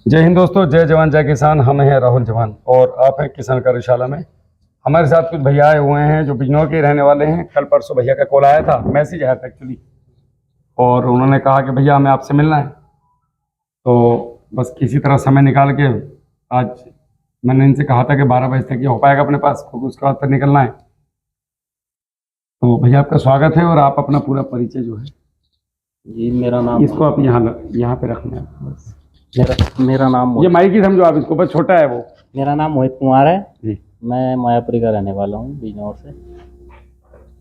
जय हिंद दोस्तों, जय जवान जय किसान। हम हैं राहुल जवान और आप हैं किसान कार्यशाला में। हमारे साथ कुछ भैया आए हुए हैं जो बिजनौर के रहने वाले हैं। कल परसों भैया का कॉल आया था, मैसेज आया था एक्चुअली, और उन्होंने कहा कि भैया हमें आपसे मिलना है। तो बस किसी तरह समय निकाल के आज मैंने इनसे कहा था कि 12 बजे तक ये हो पाएगा अपने पास, क्योंकि उसके बाद फिर निकलना है। तो भैया आपका स्वागत है और आप अपना पूरा परिचय जो है जी, मेरा नाम इसको आप यहाँ पे रखना है बस। मेरा नाम ये माइक ही समझो आप इसको, बस छोटा है वो। मेरा नाम मोहित कुमार है जी। मैं मायापुरी का रहने वाला हूँ, बिजनौर से।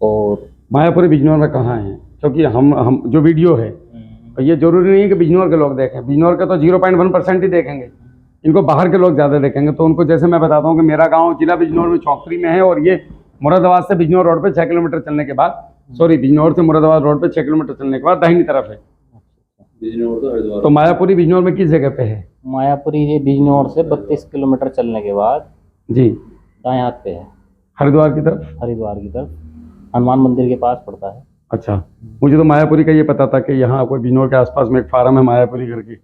और मायापुरी बिजनौर में कहाँ है? क्योंकि हम जो वीडियो है, ये जरूरी नहीं है कि बिजनौर के लोग देखें। बिजनौर के तो 0.1% ही देखेंगे, इनको बाहर के लोग ज़्यादा देखेंगे। तो उनको जैसे मैं बताता हूँ कि मेरा गांव जिला बिजनौर में चौकरी में है, और ये मुरादाबाद से बिजनौर रोड पे 6 किलोमीटर चलने के बाद, सॉरी, बिजनौर से मुरादाबाद रोड पे 6 किलोमीटर चलने के बाद दाहिनी तरफ है बिजनौर। तो मायापुरी बिजनौर में किस जगह पे है? मायापुरी ये बिजनौर से 32 किलोमीटर चलने के बाद जी, दाएं हाथ पे है, हरिद्वार की तरफ। हरिद्वार की तरफ, हनुमान मंदिर के पास पड़ता है। अच्छा, मुझे तो मायापुरी का ये पता था कि यहाँ कोई बिजनौर के आसपास में एक फार्म है मायापुरी करके,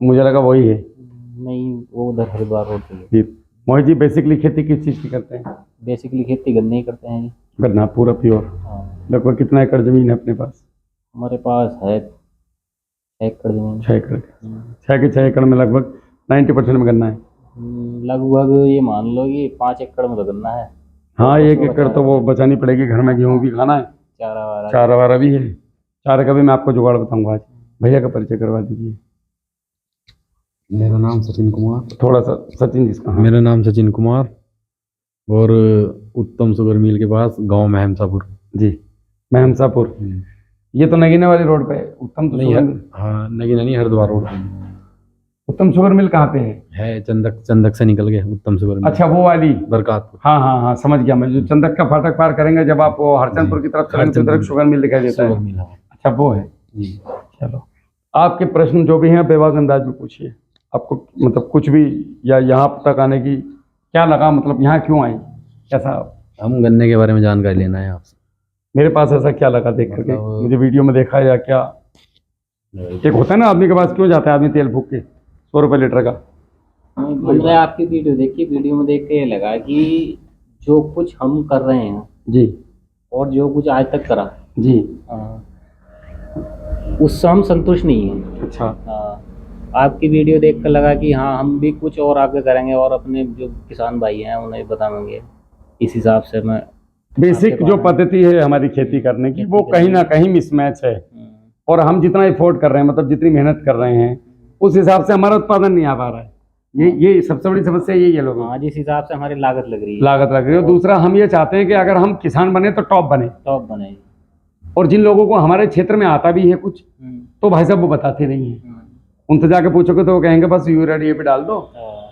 मुझे लगा वही है। नहीं, वो उधर हरिद्वार रोड पे है। जी। मोहित जी, बेसिकली खेती किस चीज़ की करते हैं? बेसिकली खेती गन्ने ही करते हैं जी। गन्ना पूरा प्योर। हाँ, लगभग कितना एकड़ जमीन है अपने पास? हमारे पास है 6 एकड़ जमीन। 6 एकड़। 6 एकड़ में लगभग 90% में गन्ना है। लगभग ये मान लो कि 5 एकड़ में तो गन्ना है। हाँ, 1 एकड़ तो वो बचानी पड़ेगी, घर में गेहूँ भी खाना है, चारा वारा भी है। चारे का भी मैं आपको जुगाड़ बताऊंगा आज। भैया का परिचय करवा दीजिए। मेरा नाम सचिन कुमार। थोड़ा सा सचिन जी का। मेरा नाम सचिन कुमार और उत्तम शुगर मिल के पास गांव महमसापुर। जी, महमसापुर। ये तो नगीना वाली रोड पे है। उत्तम तो नहीं है, हाँ, नगीना नहीं, हरिद्वार रोड पे। उत्तम शुगर मिल कहाँ पे है चंदक से निकल के उत्तम शुगर मिल। अच्छा, वो वाली बरकातपुर। हाँ हाँ हाँ, समझ गया मैं। जो चंदक का फाटक पार करेंगे जब आप वो हरचंदपुर की तरफ चलेंगे तो तरफ शुगर मिल दिखाई देता है। अच्छा, वो है जी। चलो, आपके प्रश्न जो भी हैं बेबाक अंदाज में पूछिए। आपको मतलब कुछ भी, या यहाँ तक आने की क्या लगा, मतलब यहाँ क्यों आए, कैसा? हम गन्ने के बारे में जानकारी लेना है आपसे। मेरे पास ऐसा क्या लगा देख करके, मुझे वीडियो में देखा या क्या? एक होता है ना आदमी के पास, क्यों जाता है आदमी तेल फूक के 100 रुपये लीटर का। मैंने आपकी वीडियो देखी, वीडियो में देख के ये लगा कि जो कुछ हम कर रहे हैं जी, और जो कुछ आज तक करा जी, उससे हम संतुष्ट नहीं हैं। अच्छा, आपकी वीडियो देख कर लगा कि हाँ, हम भी कुछ और आगे करेंगे और अपने जो किसान भाई हैं उन्हें बताएंगे। इस हिसाब से मैं बेसिक जो पद्धति है हमारी खेती करने की, वो कहीं ना कहीं मिसमैच है। और हम जितना एफोर्ड कर रहे हैं, मतलब जितनी मेहनत कर रहे हैं, उस हिसाब से हमारा उत्पादन नहीं आ पा रहा है। ये सबसे बड़ी समस्या यही है लोगों। हाँ, जिस हिसाब से हमारी लागत लग रही है। और दूसरा, हम ये चाहते हैं कि अगर हम किसान बने तो टॉप बने। और जिन लोगों को हमारे क्षेत्र में आता भी है कुछ, तो भाई साहब वो बताते नहीं है। उनसे जाके पूछोगे तो वो कहेंगे बस यूरिया डीएपी डाल दो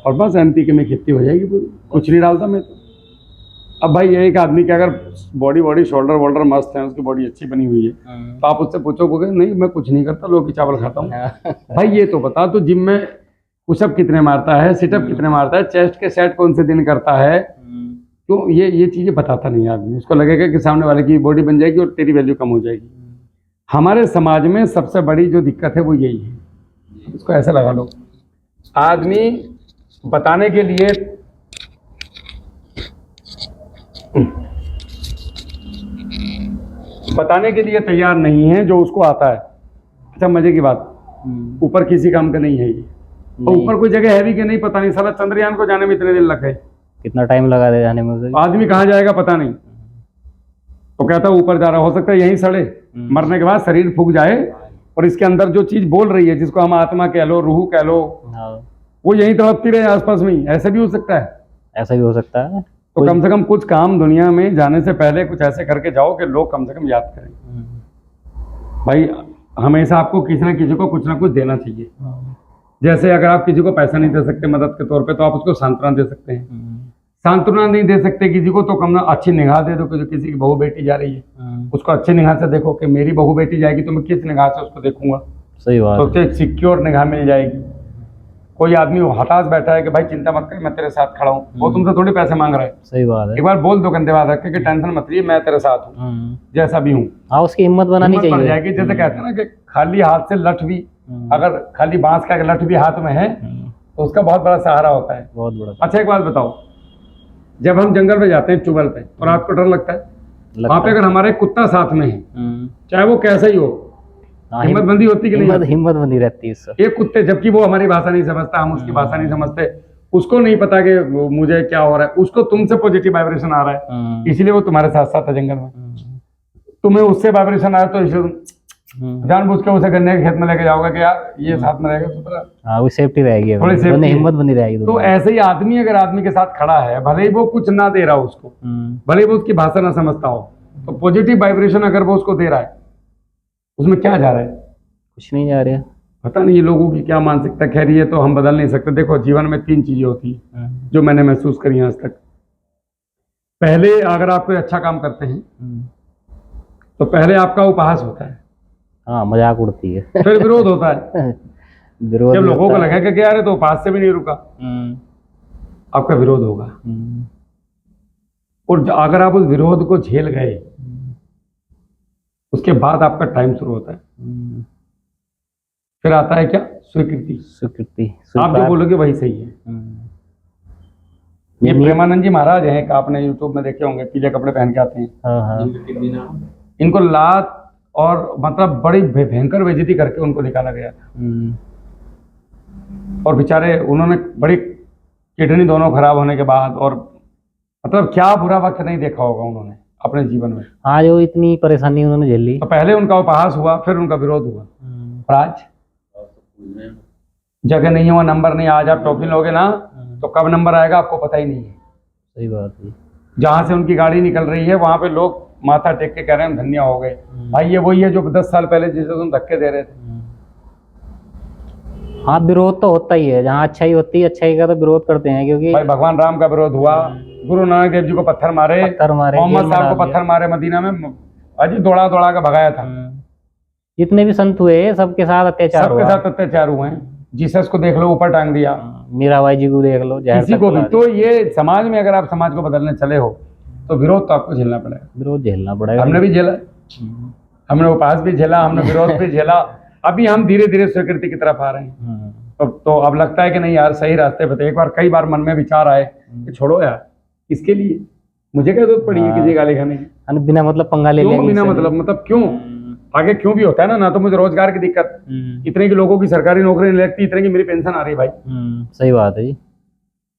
और बस एनपीके में खेती हो जाएगी पूरी, कुछ नहीं डालता मैं तो। अब भाई एक आदमी की अगर बॉडी शोल्डर वोल्डर मस्त है, उसकी बॉडी अच्छी बनी हुई है, तो आप उससे पूछोगे नहीं मैं कुछ नहीं करता, लौकी चावल खाता हूँ। भाई ये तो बता, तो जिम में पुशअप कितने मारता है, सिटअप कितने मारता है, चेस्ट के सेट कौन से दिन करता है, क्यों ये चीजें बताता नहीं आदमी। उसको लगेगा कि सामने वाले की बॉडी बन जाएगी और तेरी वैल्यू कम हो जाएगी। हमारे समाज में सबसे बड़ी जो दिक्कत है वो यही है। इसको ऐसा लगा लो, आदमी बताने के लिए तैयार नहीं है जो उसको आता है। अच्छा, मजे की बात, ऊपर किसी काम का नहीं है ये। और ऊपर कोई जगह है भी कि नहीं पता नहीं। साला चंद्रयान को जाने में इतने दिन लगे, कितना टाइम लगा दे जाने में, आदमी कहाँ जाएगा पता नहीं। तो कहता है ऊपर जा रहा, हो सकता है यहीं सड़े, मरने के बाद शरीर फूक जाए और इसके अंदर जो चीज बोल रही है, जिसको हम आत्मा कह लो, रूह कह लो, वो यहीं तड़पती रहे आसपास में ही। ऐसा भी हो सकता है। ऐसा भी हो सकता है। तो कम से कम कुछ काम दुनिया में जाने से पहले कुछ ऐसे करके जाओ कि लोग कम से कम याद करें। भाई हमेशा आपको किसी न किसी को कुछ ना कुछ देना चाहिए। जैसे अगर आप किसी को पैसा नहीं दे सकते मदद के तौर पे, तो आप उसको सांत्वना दे सकते हैं। सांत्वना नहीं दे सकते किसी को, तो कम ना अच्छी निगाह दे दो कि जो किसी की बहू बेटी जा रही है उसको अच्छी निगाह से देखो कि मेरी बहू बेटी जाएगी तो मैं किस निगाह से उसको देखूंगा। सही बात। तो एक सिक्योर निगाह मिल जाएगी। कोई आदमी हताश बैठा है कि भाई चिंता मत कर, मैं तेरे साथ खड़ा हूँ, वो तुमसे थोड़ी पैसे मांग रहा है। सही बात है। एक बार बोल दो कंधे बात रख के टेंशन मत ली, मैं तेरे साथ हूँ जैसा भी हूँ। हाँ, उसकी हिम्मत बनानी चाहिए। जैसे कहते हैं ना कि खाली हाथ से लठ भी, अगर खाली बांस का लठ भी हाथ में है तो उसका बहुत बड़ा सहारा होता है। बहुत बड़ा अच्छा एक बात बताओ, जब हम जंगल में जाते हैं चुगल पे और रात को डर लगता है, वहां पे अगर हमारे कुत्ता साथ में है, चाहे वो कैसा ही हो, हिम्मत बंदी होती कि नहीं होती? हिम्मत बंदी रहती है इससे। एक कुत्ते, जबकि वो हमारी भाषा नहीं समझता, हम उसकी भाषा नहीं समझते, उसको नहीं पता कि मुझे क्या हो रहा है, उसको तुमसे पॉजिटिव वाइब्रेशन आ रहा है, इसलिए वो तुम्हारे साथ साथ है जंगल में। तुम्हें उससे वाइब्रेशन आया तो इसे जानबूझ के उसे गन्ने के खेत में लेके जाओगे कि यार ये साथ में रहेगा तो हाँ वो सेफ्टी रहेगी, थोड़ी safety है। हिम्मत बनी रहेगी। तो ऐसे ही आदमी अगर आदमी के साथ खड़ा है, भले ही वो कुछ ना दे रहा हो उसको, भले ही वो उसकी भाषा ना समझता हो, तो पॉजिटिव वाइब्रेशन अगर वो उसको दे रहा है, उसमें क्या जा रहा है? कुछ नहीं जा रहा। पता नहीं ये लोगों की क्या मानसिकता, खैर ये तो हम बदल नहीं सकते। देखो जीवन में 3 चीजें होती है जो मैंने महसूस करी आज तक। पहले अगर आप कोई अच्छा काम करते हैं तो पहले आपका उपहास होता है, हाँ मजाक उड़ती है। फिर विरोध होता है। विरोध जब भी लोगों को होता है। लगेगा कि यार ये तो उपहास से भी नहीं रुका, आपका विरोध होगा। और अगर आप उस विरोध को झेल गए, उसके बाद आपका टाइम शुरू होता है। फिर आता है क्या? स्वीकृति। स्वीकृति। आप जो बोलोगे वही सही है। ये प्रेमानंद जी महाराज हैं, एक आपने यूट्यूब में देखे होंगे, पीले कपड़े पहन के आते हैं। इनको लात और मतलब बड़ी भयंकर बेइज्जती करके उनको निकाला गया था, और बेचारे उन्होंने बड़ी किडनी दोनों खराब होने के बाद, और मतलब क्या बुरा वक्त नहीं देखा होगा उन्होंने अपने जीवन में। हाँ जो इतनी परेशानी उन्होंने झेल ली। तो पहले उनका उपहास हुआ, फिर उनका विरोध हुआ, और आज जगह नहीं हुआ, नंबर नहीं। आज आप टॉफी लोगे ना तो कब नंबर आएगा आपको पता ही नहीं है। सही बात है। जहां से उनकी गाड़ी निकल रही है वहां पे लोग माथा टेक के कह रहे हैं हम धन्य हो गए। भाई ये वही है जो 10 साल पहले जिसे तुम धक्के दे रहे थे। हाँ विरोध तो होता ही है, जहाँ अच्छाई होती है अच्छाई का तो विरोध करते हैं, क्योंकि भाई भगवान राम का विरोध हुआ, गुरु नानक देव जी को पत्थर मारे, मोहम्मद साहब को पत्थर मारे मदीना में, अजी दौड़ा दौड़ा के भगाया था। जितने भी संत हुए सबके साथ अत्याचार हुआ। सबके साथ अत्याचार हुए हैं। जीसस को देख लो, ऊपर टांग दिया। मीराबाई जी को देख लो, किसी को भी। तो ये समाज में अगर आप समाज को बदलने चले हो तो विरोध तो आपको झेलना पड़ेगा। विरोध झेलना पड़ेगा। हमने भी झेला, हमने उपहास भी झेला, हमने विरोध भी झेला। अभी हम धीरे धीरे स्वीकृति की तरफ आ रहे हैं। तो अब लगता है कि नहीं यार सही रास्ते पे थे। एक बार कई बार मन में विचार आए कि छोड़ो यार, इसके लिए मुझे क्या जरूरत पड़ी है किसी गाली खाने की, बिना मतलब पंगा ले लेंगे। बिना मतलब क्यों आगे क्यों भी होता है ना तो मुझे रोजगार की दिक्कत, इतने की लोगों की सरकारी नौकरी नहीं लगती, इतने की मेरी पेंशन आ रही है भाई। सही बात है जी।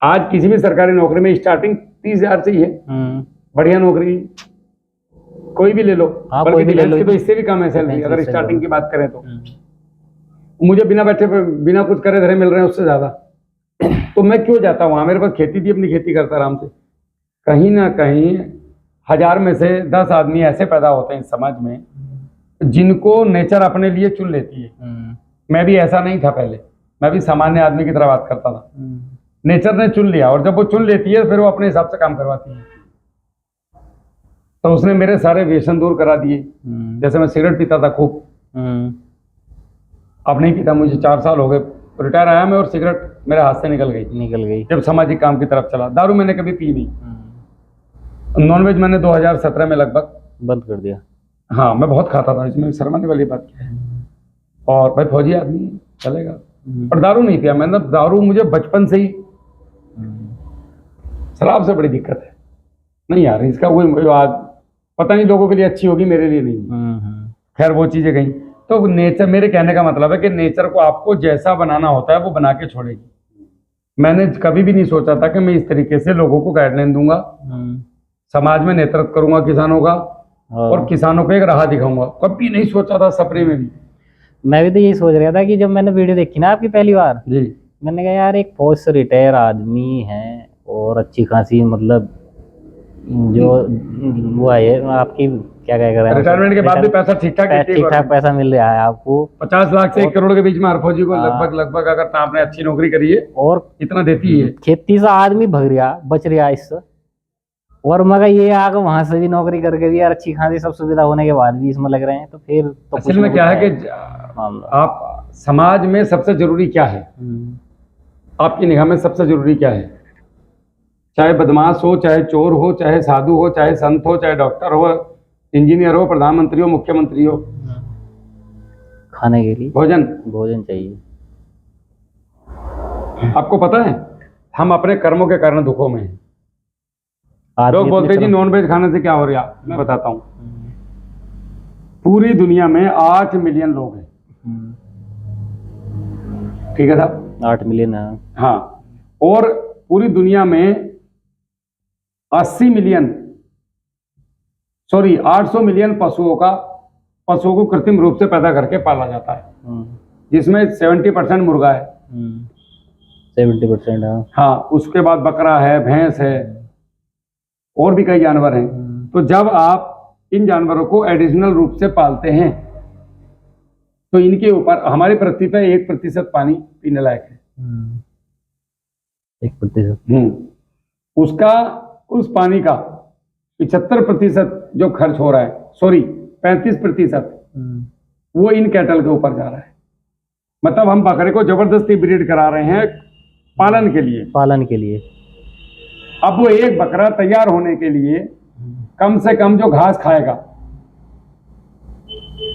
आज किसी भी सरकारी नौकरी में स्टार्टिंग 30,000 से ही है। बढ़िया नौकरी कोई भी ले लो, कोई भी ले लो, तो इससे भी कम है सैलरी अगर स्टार्टिंग की बात करें तो। मुझे बिना बैठे बिना कुछ करे धरे मिल रहे हैं उससे ज्यादा। तो मैं क्यों जाता वहां? मेरे पास खेती थी, अपनी खेती करता आराम से। कहीं ना कहीं 1000 में से 10 आदमी ऐसे पैदा होते हैं इस समाज में जिनको नेचर अपने लिए चुन लेती है। मैं भी ऐसा नहीं था पहले, मैं भी सामान्य आदमी की तरह बात करता था। नेचर ने चुन लिया, और जब वो चुन लेती है फिर वो अपने हिसाब से काम करवाती है। तो उसने मेरे सारे व्यसन दूर करा दिए। जैसे मैं सिगरेट पीता था खूब, अब नहीं पीता, मुझे 4 साल हो गए, रिटायर आया मैं और सिगरेट मेरे हाथ से निकल गई जब सामाजिक काम की तरफ चला। दारू मैंने कभी पी नहीं। नॉनवेज मैंने 2017 में लगभग बंद कर दिया। हाँ मैं बहुत खाता था, इसमें शर्माने वाली बात क्या है। और भाई फौजी आदमी है, चलेगा, पर दारू नहीं पिया मैंने। दारू मुझे बचपन से ही, शराब से बड़ी दिक्कत है। नहीं यार इसका कोई आज पता नहीं, लोगों के लिए अच्छी होगी, मेरे लिए नहीं। खैर वो चीजें गई। तो नेचर, मेरे कहने का मतलब है कि नेचर को आपको जैसा बनाना होता है वो बना के छोड़ेगी। मैंने कभी भी नहीं सोचा था कि मैं इस तरीके से लोगों को गाइडलाइन दूंगा, समाज में नेतृत्व करूंगा किसानों का, और किसानों को एक राह दिखाऊंगा। कभी नहीं सोचा था सपने में भी। मैं भी तो यही सोच रहा था कि जब मैंने वीडियो देखी ना आपकी पहली बार जी, मैंने कहा यार एक फौज से रिटायर आदमी है और अच्छी खासी मतलब जो वो है आपकी क्या कह रहे हैं, रिटायरमेंट के बाद भी पैसा ठीक ठाक पैसा मिल रहा है आपको। 50 लाख से 1 करोड़ के बीच में हर फौजी को लगभग अगर आपने अच्छी नौकरी करी है और इतना देती है। खेती से आदमी भग रहा बच रहा इससे, और मगर ये आगे वहां से भी नौकरी करके भी यार अच्छी खासी सब सुविधा होने के बाद भी इसमें लग रहे हैं, तो फिर तो असल में क्या है कि आप समाज में सबसे जरूरी क्या है, आपकी निगाह में सबसे जरूरी क्या है? चाहे बदमाश हो, चाहे चोर हो, चाहे साधु हो, चाहे संत हो, चाहे डॉक्टर हो, इंजीनियर हो, प्रधानमंत्री हो, मुख्यमंत्री हो, खाने के लिए भोजन चाहिए। आपको पता है हम अपने कर्मों के कारण दुखों में हैं। आदमी लोग बोलते अपने हैं जी नॉन वेज खाने से क्या हो रहा है, मैं बताता हूँ। पूरी दुनिया में 8 मिलियन लोग हैं, ठीक है साहब, 8 मिलियन है। हाँ, और पूरी दुनिया में 80 मिलियन 800 मिलियन पशुओं को कृत्रिम रूप से पैदा करके पाला जाता है, जिसमें 70% मुर्गा है, 70% है। हाँ, उसके बाद बकरा है, भैंस है, और भी कई जानवर हैं। तो जब आप इन जानवरों को एडिशनल रूप से पालते हैं तो इनके ऊपर हमारी पृथ्वी पर 1% पानी पीने लायक है। 1%। उसका उस पानी का 75% जो खर्च हो रहा है, 35% वो इन कैटल के ऊपर जा रहा है। मतलब हम बकरे को जबरदस्ती ब्रीड करा रहे हैं पालन के लिए। अब वो एक बकरा तैयार होने के लिए कम से कम जो घास खाएगा,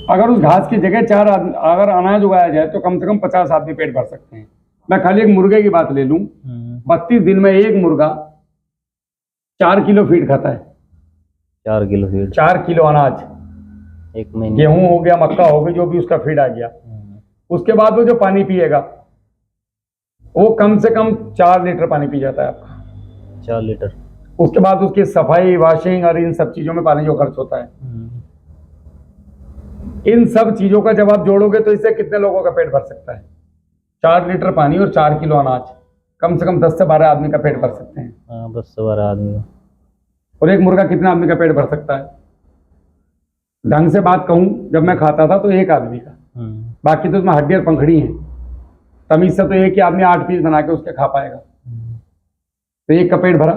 अगर उस घास की जगह 4 आदमी अगर अनाज उगाया जाए तो कम से कम 50 आदमी पेट भर सकते हैं। मैं खाली एक मुर्गे की बात ले लूं, 32 दिन में एक मुर्गा 4 किलो फीड खाता है। 4 किलो फीड, 4 किलो अनाज, एक महीने। गेहूं हो गया, मक्का हो गया, जो भी उसका फीड आ गया। उसके बाद वो जो पानी पिएगा वो कम से कम 4 लीटर पानी पी जाता है आपका, 4 लीटर। उसके बाद उसकी सफाई, वॉशिंग और इन सब चीजों में पानी जो खर्च होता है, इन सब चीजों का जब आप जोड़ोगे तो इससे कितने लोगों का पेट भर सकता है? 4 लीटर पानी और 4 किलो अनाज, कम से कम 10 से 12 आदमी का पेट भर सकते हैं। 10 से 12 आदमी। और एक मुर्गा कितने आदमी का पेट भर सकता है? ढंग से बात कहूं, जब मैं खाता था तो एक आदमी का, बाकी तो उसमें हड्डी और पंखड़ी है, तमीज से तो एक ही आदमी 8 पीस बना के उसके खा पाएगा, तो एक का पेट भरा।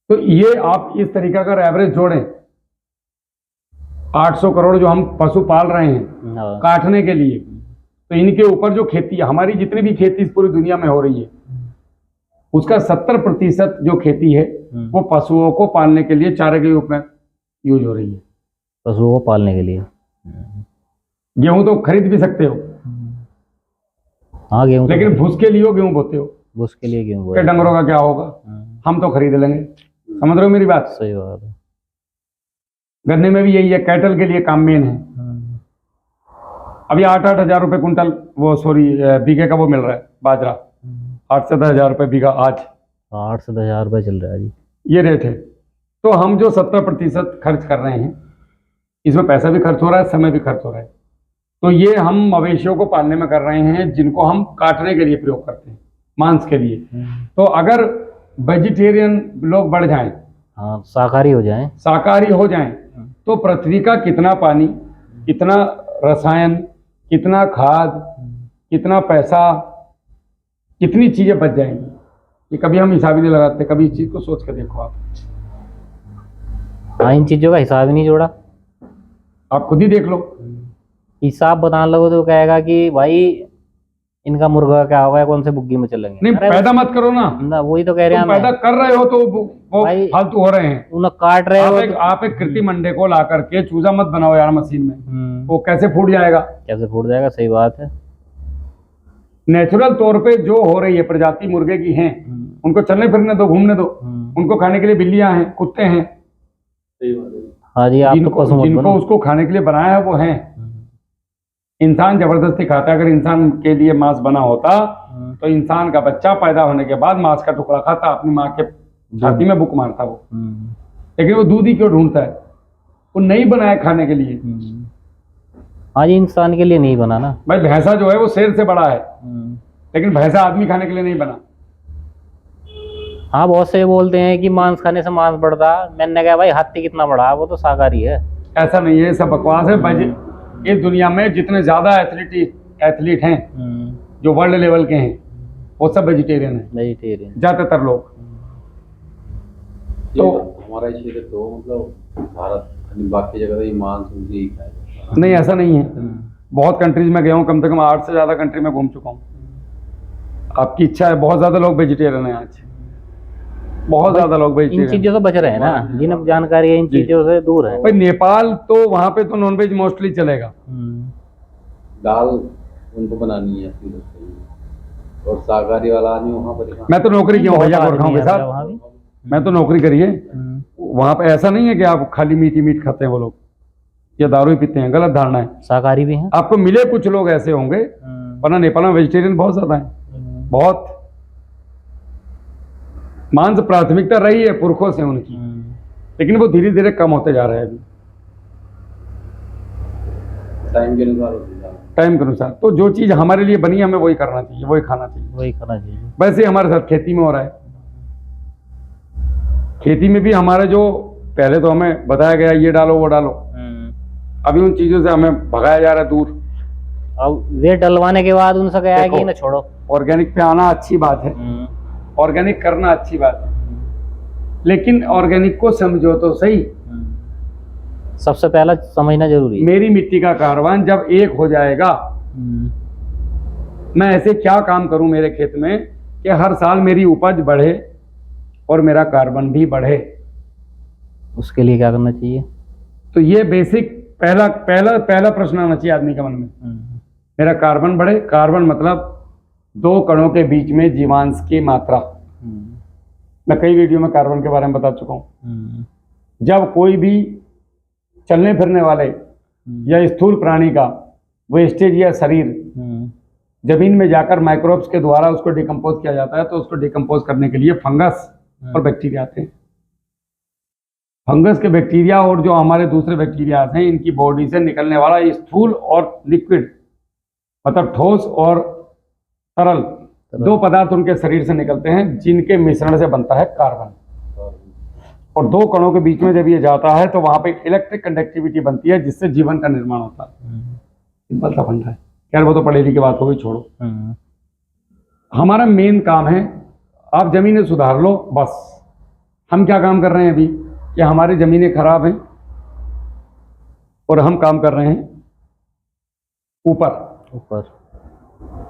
तो ये आप इस तरीका का एवरेज जोड़ें, 800 करोड़ जो हम पशु पाल रहे हैं काटने के लिए, तो इनके ऊपर जो खेती, हमारी जितनी भी खेती इस पूरी दुनिया में हो रही है उसका 70% जो खेती है वो पशुओं को पालने के लिए चारे के रूप में यूज हो रही है। पशुओं को पालने के लिए। गेहूं तो खरीद भी सकते हो, हाँ गेहूं, लेकिन भूस के लिए गेहूं बोते हो, भूस के लिए गेहूं के डंगरों का क्या होगा? हम तो खरीद लेंगे। समझ रहे हो मेरी बात? सही बात है। गन्ने में भी यही है, कैटल के लिए काम मेन है। अभी 8-8 हजार रुपए कुंटल वो बीघे का वो मिल रहा है बाजरा, 8 से 10 हजार रुपए बीघा आज। 8 से 10 हजार रुपये चल रहा है जी, ये रेट है। तो हम जो 70% खर्च कर रहे हैं, इसमें पैसा भी खर्च हो रहा है, समय भी खर्च हो रहा है। तो ये हम मवेशियों को पालने में कर रहे हैं जिनको हम काटने के लिए प्रयोग करते हैं, मांस के लिए। तो अगर वेजिटेरियन लोग बढ़ जाएं, हाँ शाकाहारी हो जाएं, तो पृथ्वी का कितना पानी, कितना रसायन, कितना खाद, कितना पैसा, कितनी चीजें बच जाएंगी, ये कभी हम हिसाब ही नहीं लगाते। कभी इस चीज को सोच कर देखो आप। हाँ, इन चीजों का हिसाब ही नहीं जोड़ा। आप खुद ही देख लो, हिसाब बताने लगो तो कहेगा कि भाई इनका मुर्गा क्या होगा, कौन से बुग्गी में चलेंगे। नहीं पैदा मत करो ना, वही तो कह रहे हैं। पैदा कर रहे हो तो वो फालतू हो रहे हैं, उन्हें काट रहे हो। आप एक कृत्रिम अंडे को ला करके चूजा मत बनाओ यार मशीन में, वो कैसे फूट जाएगा? सही बात है। नेचुरल तौर पे जो हो रही है प्रजाति मुर्गे की हैं, उनको चलने फिरने दो, घूमने दो, उनको खाने के लिए बिल्लियां हैं, कुत्ते हैं। हाँ जी, आप जिनको उसको खाने के लिए बनाया है वो हैं। इंसान जबरदस्ती खाता है। अगर इंसान के लिए मांस बना होता तो इंसान का बच्चा पैदा होने के बाद मांस का टुकड़ा खाता, अपनी माँ के छाती में बुक मारता वो। लेकिन वो दूध ही क्यों ढूंढता है? वो नहीं बनाया खाने के लिए। आज इंसान के लिए नहीं बना ना भाई। भैंसा जो है वो शेर से बड़ा है, लेकिन भैंसा आदमी खाने के लिए नहीं बना। हाँ, बहुत से बोलते हैं कि मांस खाने से मांस बढ़ता। मैंने कहा भाई हाथी कितना बड़ा, वो तो शाकाहारी है। ऐसा नहीं है, सब बकवास है। इस दुनिया में जितने ज्यादा एथलीट हैं जो वर्ल्ड लेवल के हैं, वो सब वेजिटेरियन हैं, ज्यादातर लोग। तो हमारा क्षेत्र तो मतलब भारत, बाकी जगह तो मांस ही खाया। नहीं, ऐसा नहीं है। बहुत कंट्रीज में गया हूँ, कम से कम 8 से ज्यादा कंट्री में घूम चुका हूँ। आपकी इच्छा है, बहुत ज्यादा लोग वेजिटेरियन हैं आज, बहुत ज्यादा लोग वेजिटेरियन। इन चीजों से बच रहे हैं ना, जिन्हें जानकारी है इन चीजों से दूर है। भाई नेपाल तो वहाँ पे तो नॉनवेज मोस्टली चलेगा। दाल उनको बनानी है, और शाकाहारी वाला आदमी वहाँ पर मैं तो नौकरी किया हूँ भैया गोरखाओं के साथ, वहाँ भी। मैं तो नौकरी करी है। वहां पे ऐसा नहीं है कि आप खाली मीट ही मीट खाते हैं वो लोग, या दारू ही पीते हैं, गलत धारणा है। शाकाहारी भी हैं। आपको मिले कुछ लोग ऐसे होंगे, वरना नेपाल में वेजिटेरियन बहुत ज्यादा है, बहुत। मांस प्राथमिकता रही है पुरखों से उनकी, लेकिन वो धीरे धीरे कम होते जा रहे हैं अभी, टाइम के अनुसार होती है। टाइम के अनुसार। तो जो चीज हमारे लिए बनी है हमें वही करना चाहिए, वही खाना चाहिए। वही खाना चाहिए। वैसे ही हमारे साथ खेती में हो रहा है। खेती में भी हमारे जो पहले तो हमें बताया गया ये डालो वो डालो, अभी उन चीजों से हमें भगाया जा रहा है दूर। अब वे डलवाने के बाद उनसे क्या है कि ना छोड़ो, ऑर्गेनिक पे आना अच्छी बात है, ऑर्गेनिक करना अच्छी बात है, लेकिन ऑर्गेनिक को समझो तो सही। सबसे पहला समझना जरूरी है। मेरी मिट्टी का कारवान जब एक हो जाएगा, मैं ऐसे क्या काम करूं मेरे खेत में कि हर साल मेरी उपज बढ़े और मेरा कार्बन भी बढ़े। उसके लिए क्या करना चाहिए? तो ये बेसिक पहला पहला पहला प्रश्न आना चाहिए आदमी के मन में, मेरा कार्बन बढ़े। कार्बन मतलब दो कणों के बीच में जीवांश की मात्रा। मैं कई वीडियो में कार्बन के बारे में बता चुका हूं। जब कोई भी चलने फिरने वाले या स्थूल प्राणी का वेस्टेज या शरीर जमीन में जाकर माइक्रोब्स के द्वारा उसको डिकम्पोज किया जाता है, तो उसको डिकम्पोज करने के लिए फंगस और बैक्टीरिया आते हैं। फंगस के बैक्टीरिया और जो हमारे दूसरे बैक्टीरिया हैं, इनकी बॉडी से निकलने वाला स्थूल और लिक्विड, मतलब ठोस और तरल, दो पदार्थ उनके शरीर से निकलते हैं, जिनके मिश्रण से बनता है कार्बन। और दो कणों के बीच में जब ये जाता है तो वहां पे इलेक्ट्रिक कंडक्टिविटी बनती है, जिससे जीवन का निर्माण होता है। सिंपल सा फंडा है। यार वो तो पढ़े लिखे बात हो गई, छोड़ो। हमारा मेन काम है, आप जमीनें सुधार लो बस। हम क्या काम कर रहे हैं अभी कि हमारी जमीनें खराब हैं और हम काम कर रहे हैं ऊपर।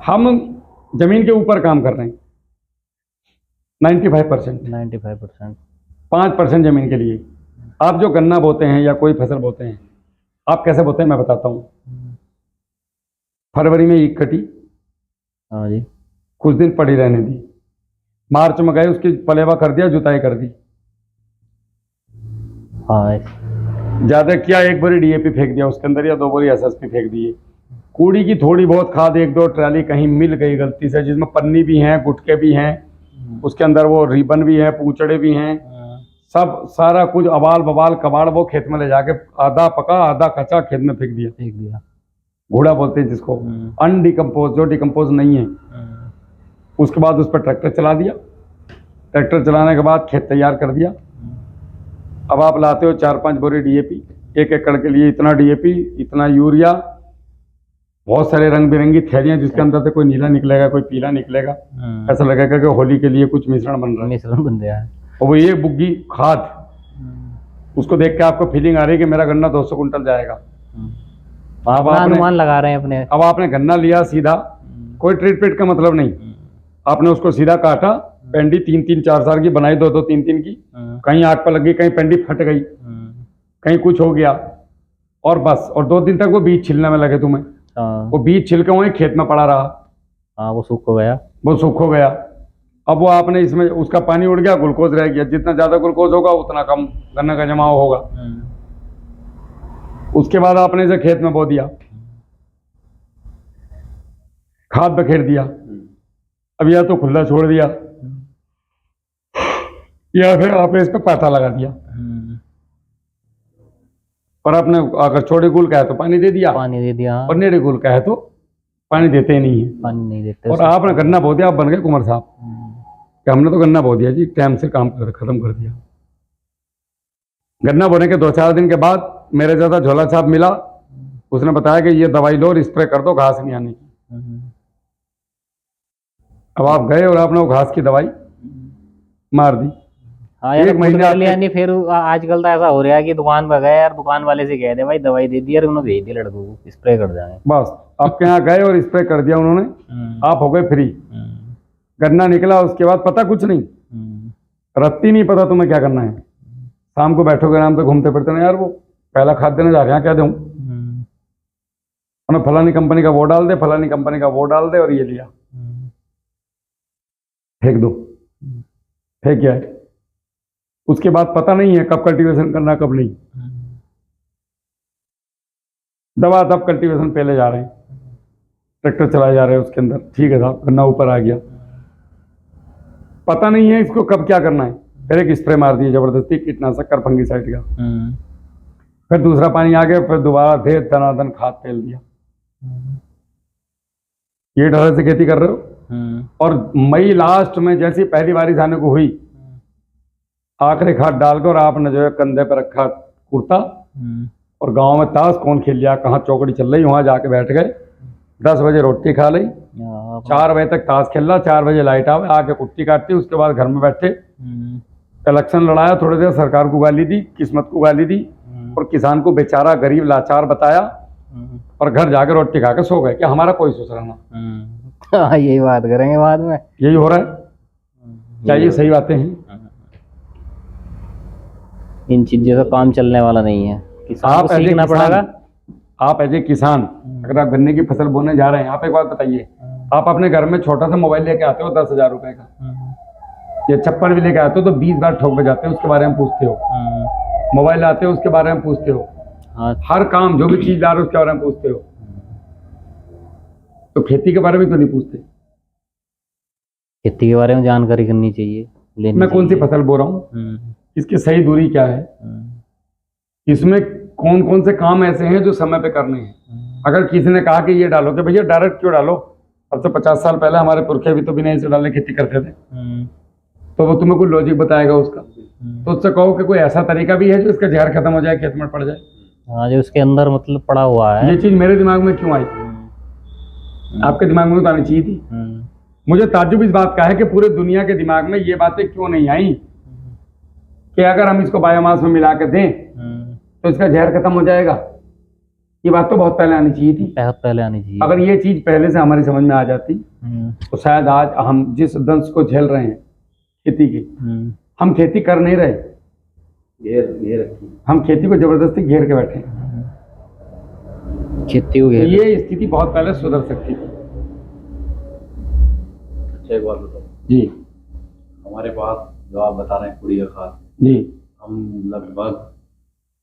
हम जमीन के ऊपर काम कर रहे हैं 95%। 5% जमीन के लिए। आप जो गन्ना बोते हैं या कोई फसल बोते हैं, आप कैसे बोते हैं मैं बताता हूँ। फरवरी में ईख कटी, हाँ जी, कुछ दिन पड़ी रहने दी, मार्च में गए उसकी पलेवा कर दिया, जुताई कर दी, हाँ ज्यादा किया, एक बोरी डीएपी फेंक दिया उसके अंदर या 2 बोरी एसएसपी फेंक दिए। कूड़ी की थोड़ी बहुत खाद 1-2 ट्राली कहीं मिल गई गलती से, जिसमें पन्नी भी हैं, गुटके भी हैं, उसके अंदर वो रिबन भी है, पूंचड़े भी हैं, सब सारा कुछ अबाल बबाल कबाड़ वो खेत में ले जाके आधा पका आधा कच्चा खेत में फेंक दिया। घोड़ा बोलते हैं जिसको, अनडिकम्पोज, जो डिकम्पोज नहीं है। उसके बाद उस पर ट्रैक्टर चला दिया, ट्रैक्टर चलाने के बाद खेत तैयार कर दिया। अब आप लाते हो 4-5 बोरी डीएपी, 1 एकड़ के लिए इतना डीएपी, इतना यूरिया, बहुत सारे रंग बिरंगी थैलियां, जिसके अंदर से कोई नीला निकलेगा, कोई पीला निकलेगा, ऐसा लगेगा कि होली के लिए कुछ मिश्रण बन रहा है। और वो ये बुग्गी खाद, उसको देख के आपको फीलिंग आ रही है कि मेरा गन्ना 200 कुंटल जाएगा। अब अनुमान लगा रहे हैं अपने। अब आपने गन्ना लिया सीधा, कोई ट्रीटमेंट का मतलब नहीं, आपने उसको सीधा काटा, पेंडी 3-3 4 की बनाई, 2-2 3-3 की, कहीं आग पर लगी, कहीं पेंडी फट गई, कहीं कुछ हो गया, और बस। और 2 दिन तक वो बीज छिलने में लगे तुम्हें। वो बीज छिलके वहीं खेत में पड़ा रहा, वो सूख गया, अब वो आपने इसमें उसका पानी उड़ गया, ग्लूकोज रह गया। जितना ज्यादा ग्लूकोज होगा उतना कम गन्ना का जमाव होगा। उसके बाद आपने इसे खेत में बो दिया, खाद बखेर दिया। अब या तो खुला छोड़ दिया या फिर आपने इस पर पाथा लगा दिया। और आपने अगर छोटे गुल का है तो पानी दे दिया, और नेड़े गुल का है तो पानी देते ही नहीं है। और आपने गन्ना बो दिया, आप बन गए कुंवर साहब कि हमने तो गन्ना बो दिया जी, टाइम से काम खत्म कर दिया। गन्ना बोने के 2-4 दिन के बाद मेरे ज्यादा झोला छाप मिला, उसने बताया कि ये दवाई लो और स्प्रे कर दो, घास नहीं आने की। अब आप गए और आपने वो घास की दवाई मार दी। हाँ यार, 1 महीने फिर आजकल तो ऐसा हो रहा है कि दुकान पर गए यार, दुकान वाले से कह दे भाई दवाई दे दी, और उन्होंने भेज दिया लड़कों को, स्प्रे कर जाए। बस आपके यहाँ गए और स्प्रे कर दिया उन्होंने, आप हो गए फ्री। गन्ना निकला, उसके बाद पता कुछ नहीं, रत्ती नहीं पता तुम्हें क्या करना है। शाम को बैठोगे आराम से घूमते फिरते ना, यार वो पहला खाद देने जा रहे हैं, क्या दूं, उन्हें फलानी कंपनी का वो डाल दे, फलानी कंपनी का वो डाल दे, और ये लिया। फेंक दो, फेंक क्या है। उसके बाद पता नहीं है कब कल्टीवेशन करना कब नहीं, दबा दब कल्टीवेशन पहले जा रहे हैं, ट्रैक्टर चलाए जा रहे हैं उसके अंदर, ठीक है साहब गन्ना ऊपर आ गया, पता नहीं है इसको कब क्या करना है, फिर एक स्प्रे मार दिए जबरदस्ती कीटनाशक कर फंगीसाइड का, फिर दूसरा पानी आ गया, फिर दोबारा ढेर दनादन खाद फेल दिया। ये ढंग से खेती कर रहे हो। और मई लास्ट में जैसी पहली बारिश आने को हुई, आखिरी खाद डालकर आपने जो है कंधे पर रखा कुर्ता और गांव में ताश कौन खेल लिया, कहाँ चौकड़ी चल रही वहां जाके बैठ गए, 10 बजे रोटी खा ली, 4 बजे तक ताश खेल रहा, 4 बजे लाइट आवे आके कुट्टी काटती, उसके बाद घर में बैठे इलेक्शन लड़ाया, थोड़ी देर सरकार को गाली दी, किस्मत को गाली दी और किसान को बेचारा गरीब लाचार बताया और घर जाके रोटी खा के सो गए। क्या हमारा कोई सोच रहा ना? यही बात करेंगे बाद में, यही हो रहा है। क्या ये सही बातें हैं? इन चीजों का काम चलने वाला नहीं है, किसान को सीखना पड़ेगा। आप एज ए किसान अगर आप गन्ने की फसल बोने जा रहे हैं, आप एक बात बताइए, आप अपने घर में छोटा सा मोबाइल लेके आते हो 10,000 रुपए का, या चप्पल भी लेके आते हो तो 20 बार ठोक बजाते हो, उसके बारे में पूछते हो, मोबाइल लाते हो उसके बारे में पूछते हो, हर काम जो भी चीज ला रहे हो उसके बारे में पूछते हो, तो खेती के बारे में तो नहीं पूछते। खेती के बारे में जानकारी करनी चाहिए, मैं कौन सी फसल बो रहा हूँ, इसकी सही दूरी क्या है, इसमें कौन कौन से काम ऐसे हैं जो समय पे करने हैं। अगर किसी ने कहा कि ये डालो, तो भैया डायरेक्ट क्यों डालो, अब तो 50 साल पहले हमारे पुरखे भी तो बिना इसे डाले खेती करते थे, तो वो तुम्हें कोई लॉजिक बताएगा उसका, तो उससे कहो कि कोई ऐसा तरीका भी है जो इसका जहर खत्म हो जाए, खेत में पड़ जाए। हाँ, जो उसके अंदर मतलब पड़ा हुआ है। ये चीज मेरे दिमाग में क्यों आई, आपके दिमाग में तो आनी चाहिए थी। मुझे ताज्जुब इस बात का है कि पूरे दुनिया के दिमाग में ये बातें क्यों नहीं आई कि अगर हम इसको बायोमास में मिला के दें तो इसका जहर खत्म हो जाएगा। ये बात तो बहुत पहले आनी चाहिए थी, बहुत पहले आनी चाहिए। अगर ये चीज पहले से हमारी समझ में आ जाती तो शायद आज हम जिस दंश को झेल रहे हैं खेती की, हम खेती कर नहीं रहे, हम खेती को जबरदस्ती घेर के बैठे हैं। खेती हो गई, ये स्थिति बहुत पहले सुधर सकती थी। अच्छा एक बात बताओ जी, हमारे पास जो आप बता रहे हैं कुड़िया खाद, जी, हम लगभग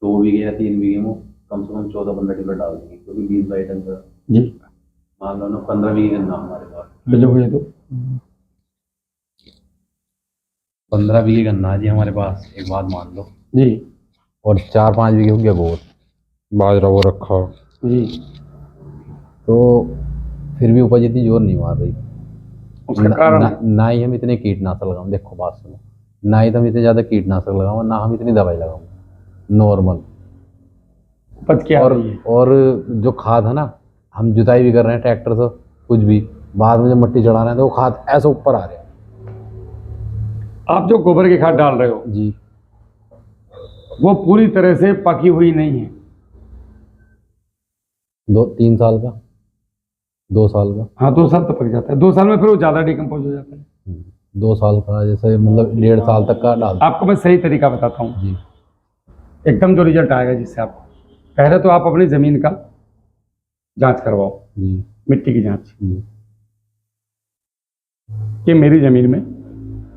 2 बीघे या 3 बीघे में कम से कम 14-15 किलो डाल देंगे, क्योंकि 20-22 टन का जी, मान लो ना 15 बीघे गन्ना हमारे पास, तो 15 बीघे गन्ना है जी हमारे पास, एक बात मान लो जी, और 4-5 बीघे हो गया गोर बाजरा वो रखा जी, तो फिर भी उपज इतनी जोर नहीं मार रही। उसका कारण ना ही हम इतने कीटनाशक लगाऊं, देखो बात सुनो, ना ही तो हम इतने ज्यादा कीटनाशक लगाऊं, ना हम इतनी दवाई लगाऊं, नॉर्मल उपज क्या और जो खाद है ना, हम जुताई भी कर रहे हैं ट्रैक्टर से, कुछ भी बाद में जब मिट्टी चढ़ा रहे हैं तो वो खाद ऐसे ऊपर आ रहे हैं। आप जो गोबर की खाद डाल रहे हो जी, वो पूरी तरह से पकी हुई नहीं है। 2-3 साल का, 2 साल का, हाँ 2 साल तो पक जाता है, 2 साल में फिर वो ज्यादा डिकम्पोज हो जाता है। 2 साल का जैसे मतलब 1.5 साल तक का डाल। आपको मैं सही तरीका बताता हूँ जी, एकदम जो रिजल्ट आएगा जिससे आपको, पहले तो आप अपनी जमीन का जांच करवाओ, जी, मिट्टी की जांच जी, कि मेरी जमीन में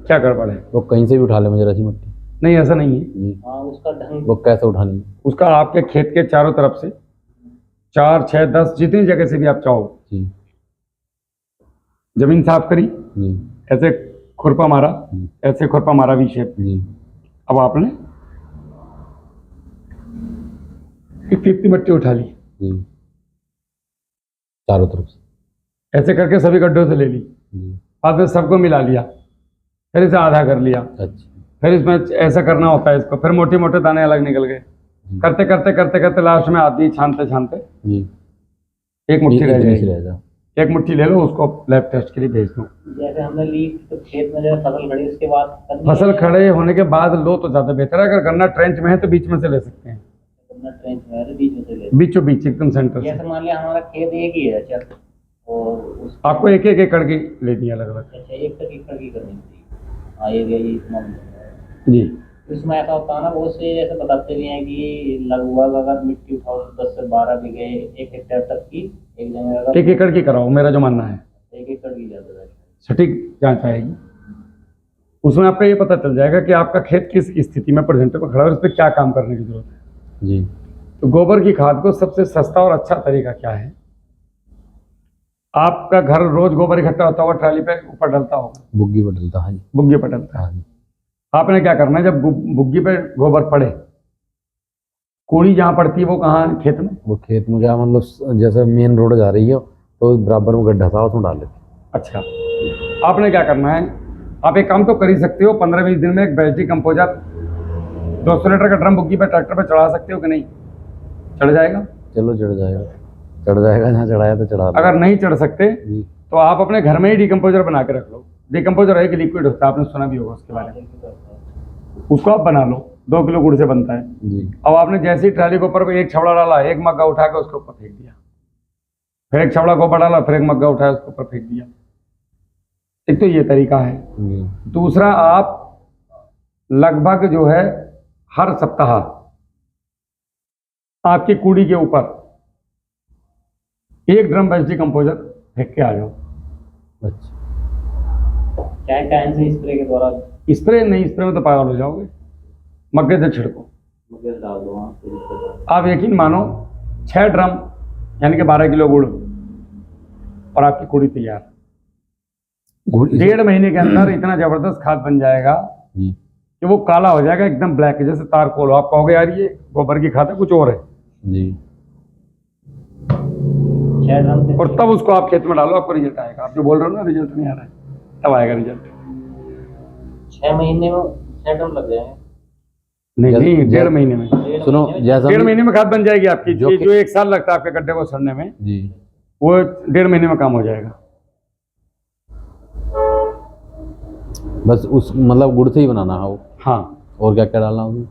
क्या गड़बड़ है। वो कहीं से भी उठा ले मुझे रसी मिट्टी। नहीं ऐसा नहीं है, जी, हाँ, उसका ढंग वो कैसे उठानी है? उसका आपके खेत के चारों तरफ से 4, 6, 10 जितनी जगह से भी आप चाहो जी, जमीन साफ करी, जी, ऐसे खुरपा मारा, ऐसे खुरपा मारा वी शेप। जी, अब आपने इतनी मिट्टी उठा ली, जी, चारों तरफ से ऐसे करके सभी गड्ढों से ले ली, जी, बाद में सबको मिला लिया, फिर इसे आधा कर लिया, अच्छा, फिर इसमें ऐसा करना होता है इसको, फिर मोटे मोटे दाने अलग निकल गए, करते करते करते करते लास्ट में आदमी छानते छानते जी, एक मुट्ठी रह इतनी सी जाएगी, रह जा। एक मुट्ठी ले लो, उसको लैब टेस्ट के लिए भेज दो। जैसे हमने ली तो खेत में जब फसल खड़ी उसके बाद करनी फसल है। खड़े होने के बाद लो तो ज्यादा बेहतर है। अगर गन्ना ट्रेंच में है तो बीच में से ले सकते हैं, गन्ना ट्रेंच में है तो बीच में से ले। बीचों बीच एकदम सेंटर से। जैसे मान लिया हमारा खेत एक ही है, चल, और उस आपको एक एक एकड़ की लेनी है अलग अलग। अच्छा 1 एकड़ की करनी चाहिए। हाँ, ये इतना जी, इसमें ऐसा होता है ना, बहुत से जैसे बताते भी हैं कि लगभग अगर मिट्टी उठाओ तो 10 से 12 बीघे 1 हेक्टेयर तक की एक जगह अगर 1 एकड़ की कराओ, मेरा जो मानना है 1 एकड़ की ज़्यादा है। सटीक जांच आएगी। उसमें आपका ये पता चल जाएगा कि आपका खेत किस स्थिति में प्रेजेंट में खड़ा है और उस पर क्या काम करने की जरूरत है। जी। तो गोबर की खाद को सबसे सस्ता और अच्छा तरीका क्या है? आपका घर रोज गोबर इकट्ठा होता होगा, ट्राली पे ऊपर डलता होगा, बुग्गी पर डलता है जी। बुग्गी पर डलता है। हाँ जी। आपने क्या करना है, जब बुग्गी पे गोबर पड़े, कूड़ी जहाँ पड़ती है वो कहाँ है? खेत में। वो खेत में क्या मतलब जैसे मेन रोड जा रही है तो बराबर में गड्ढा था उसमें डाल लेते। अच्छा, आपने क्या करना है, आप एक काम तो कर ही सकते हो, 15-20 दिन में एक बैटरी कंपोजर 200 लीटर का ड्रम बुग्गी पे ट्रैक्टर पे चढ़ा सकते हो कि नहीं? चढ़ जाएगा? चलो चढ़ जाएगा, चढ़ जाएगा, जहाँ चढ़ाया तो चढ़ा दो। अगर नहीं चढ़ सकते जी। तो आप अपने घर में ही डिकम्पोजर बना के रख लो। डिकम्पोजर एक लिक्विड होता है, आपने सुना भी होगा उसके बारे में, उसको आप बना लो, 2 किलो गुड़ से बनता है। जी। अब आपने जैसे ही ट्राली के ऊपर पे एक छबड़ा डाला, एक मग्गा उठा के उसके ऊपर फेंक दिया, फिर एक छबड़ा गोबर डाला, फिर एक मग्गा उठाया उसके ऊपर फेंक दिया। एक तो ये तरीका है। जी। दूसरा, आप लगभग जो है हर सप्ताह आपकी कूड़ी के ऊपर 1 ड्रम बेस्ट डिकम्पोजर फेंक के आ जाओ। अच्छा। क्या कैन से स्प्रे के द्वारा? स्प्रे नहीं, स्प्रे में तो पागल हो जाओगे, मग्गे से छिड़को। मग्गे से डाल दो वहाँ पे। आप यकीन मानो 6 ड्रम यानी कि 12 किलो गुड़ और आपकी कूड़ी तैयार। गुड़ 1.5 महीने के अंदर इतना जबरदस्त खाद बन जाएगा जी। कि वो काला हो जाएगा, एकदम ब्लैक, जैसे तारकोल। आप कहोगे यार ये गोबर की खाद है, कुछ और है। जी। 6 ड्रम से। और तब उसको आप खेत में डालो, आपको रिजल्ट आएगा। आप जो बोल रहे हो ना रिजल्ट नहीं आ रहा है, तब आएगा रिजल्ट। 6 महीने में 6 ड्रम लग जाएंगे? नहीं जैसे- नहीं, 1.5 महीने में। सुनो, जैसा 1.5 महीने में खाद बन जाएगी आपकी। जो जो 1 साल लगता है आपके गड्ढे को सड़ने में, जी। वो 1.5 महीने में काम हो जाएगा। बस उस मतलब गुड़ से ही बनाना है वो? हाँ, और क्या क्या डालना उसमें?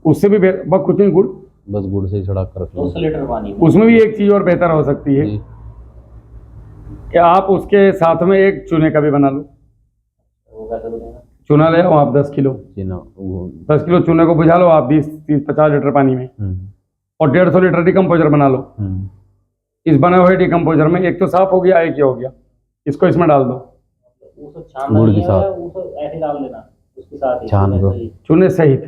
उससे भी बस कुछ नहीं, गुड़, बस गुड़ से ही छड़ा कर रख लो। 200 लीटर पानी में। उसमें भी एक चीज और बेहतर हो सकती है जी। कि आप उसके साथ में एक चूने का भी बना लो। वो कैसे बनेगा? चूना ले आओ आप 10 किलो, चीना वो। 10 किलो चूने को बुझा लो आप 20-30-50 लीटर पानी में, और 150 लीटर डिकम्पोजर बना लो। इस बने हुए डिकम्पोजर में एक तो साफ हो गया, एक ये हो गया, इसको इसमें डाल दो उसको छानना गुड़ नहीं के है, साथ। उसको ऐसे डाल देना उसके साथ ही। छान दो। ऐसे ही। चूने सहित।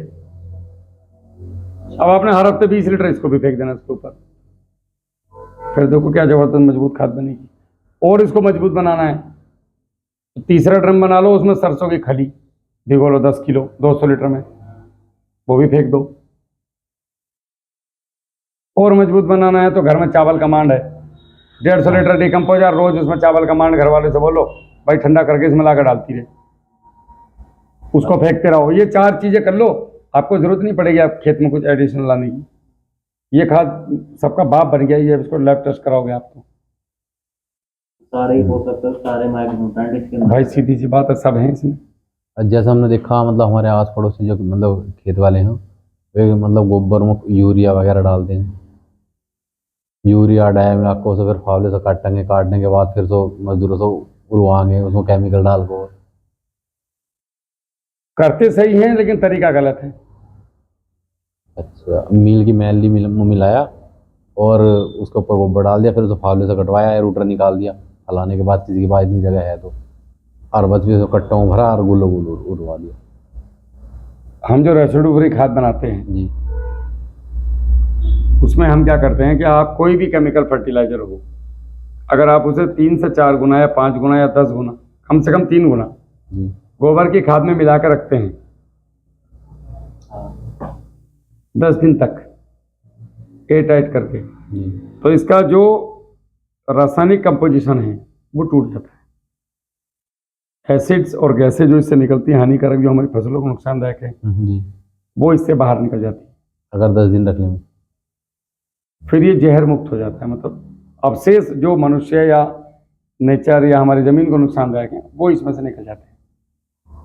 अब आपने हर हफ्ते 20 लीटर इसको भी फेंक देना इसके ऊपर, फिर देखो क्या जबरदस्त मजबूत खाद बनेगी। और इसको मजबूत बनाना है तो तीसरा ड्रम बना लो, उसमें सरसों की खली भिगो लो 10 किलो 200 लीटर में, वो भी फेंक दो। और मजबूत बनाना है तो घर में चावल का मांड है, 150 लीटर डिकम्पोजर, रोज उसमें चावल का मांड घर वाले से बोलो भाई ठंडा करके इसमें लाकर डालती रहे, उसको फेंकते रहो। ये 4 चीजें कर लो, आपको जरूरत नहीं पड़ेगी आप खेत में कुछ एडिशनल लाने की। ये खाद सबका बाप बन गया, ये इसको लैब टेस्ट कराओगे आप तो सारे ही हो सकते हैं, सारे माइक्रोन्यूट्रेंट इसके अंदर। भाई सीधी सी बात है, सब है इसमें। जैसा हमने देखा मतलब हमारे आस पड़ोसी जो मतलब खेत वाले हैं वे मतलब गोबर में यूरिया वगैरह डालते हैं, यूरिया डायमोनियम को फिर फावले से काटेंगे, काटने के बाद फिर तो मजदूरों से उड़वाएंगे उसमें केमिकल डाल को। करते सही हैं लेकिन तरीका गलत है। अच्छा, मील की मैली में मिलाया और उसके ऊपर गोबर डाल दिया, फिर उसे फावले से कटवाया, रूटर निकाल दिया, हलाने के बाद किसी के पास इतनी जगह है तो, और बस भी उसको कट्टों में भरा और गुल्लो गुल्लो उड़वा दिया। हम जो रेसिडू फ्री खाद बनाते हैं जी। उसमें हम क्या करते हैं कि आप कोई भी केमिकल फर्टिलाइजर हो, अगर आप उसे 3 से 4 गुना या 5 गुना या 10 गुना, कम से कम 3 गुना जी। गोबर की खाद में मिला कर रखते हैं 10 दिन तक एयर टाइट करके, जी। तो इसका जो रासायनिक कंपोजिशन है वो टूट जाता है। एसिड्स और गैसें जो इससे निकलती हैं हानिकारक, जो हमारी फसलों को नुकसानदायक है, जी। वो इससे बाहर निकल जाती है। अगर 10 दिन रख लें फिर ये जहर मुक्त हो जाता है, मतलब अवशेष जो मनुष्य या नेचर या हमारी ज़मीन को नुकसानदायक हैं वो इसमें से निकल जाते हैं।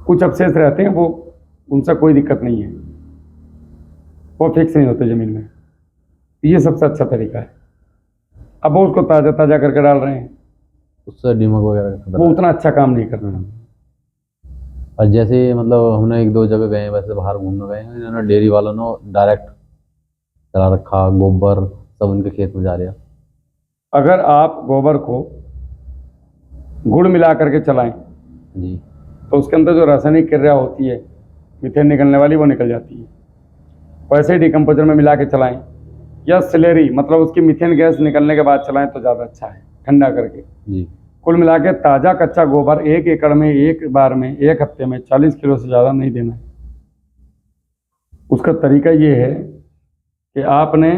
कुछ अवशेष रहते हैं वो, उनसे कोई दिक्कत नहीं है, वो फिक्स नहीं होते ज़मीन में। ये सबसे अच्छा तरीका है। अब वो उसको ताज़ा ताज़ा करके डाल रहे हैं, उससे दीमक वगैरह का वो खतरा। उतना अच्छा काम नहीं कर रहे हैं। और जैसे मतलब हमने 1-2 जगह गए हैं, वैसे बाहर घूमने गए हैं, इन्होंने डेयरी वालों ने डायरेक्ट चला रखा, गोबर सब उनके खेत में जा रहा। अगर आप गोबर को गुड़ मिला करके चलाएं जी। तो उसके अंदर जो रासायनिक क्रिया होती है मीथेन निकलने वाली वो निकल जाती है। वैसे ही डिकम्पोजर में मिला के चलाएं या स्लेरी मतलब उसकी मीथेन गैस निकलने के बाद चलाएं तो ज़्यादा अच्छा है, ठंडा करके। जी। कुल मिला के ताज़ा कच्चा गोबर 1 एकड़ में एक बार में 1 हफ्ते में 40 किलो से ज़्यादा नहीं देना है। उसका तरीका ये है कि आपने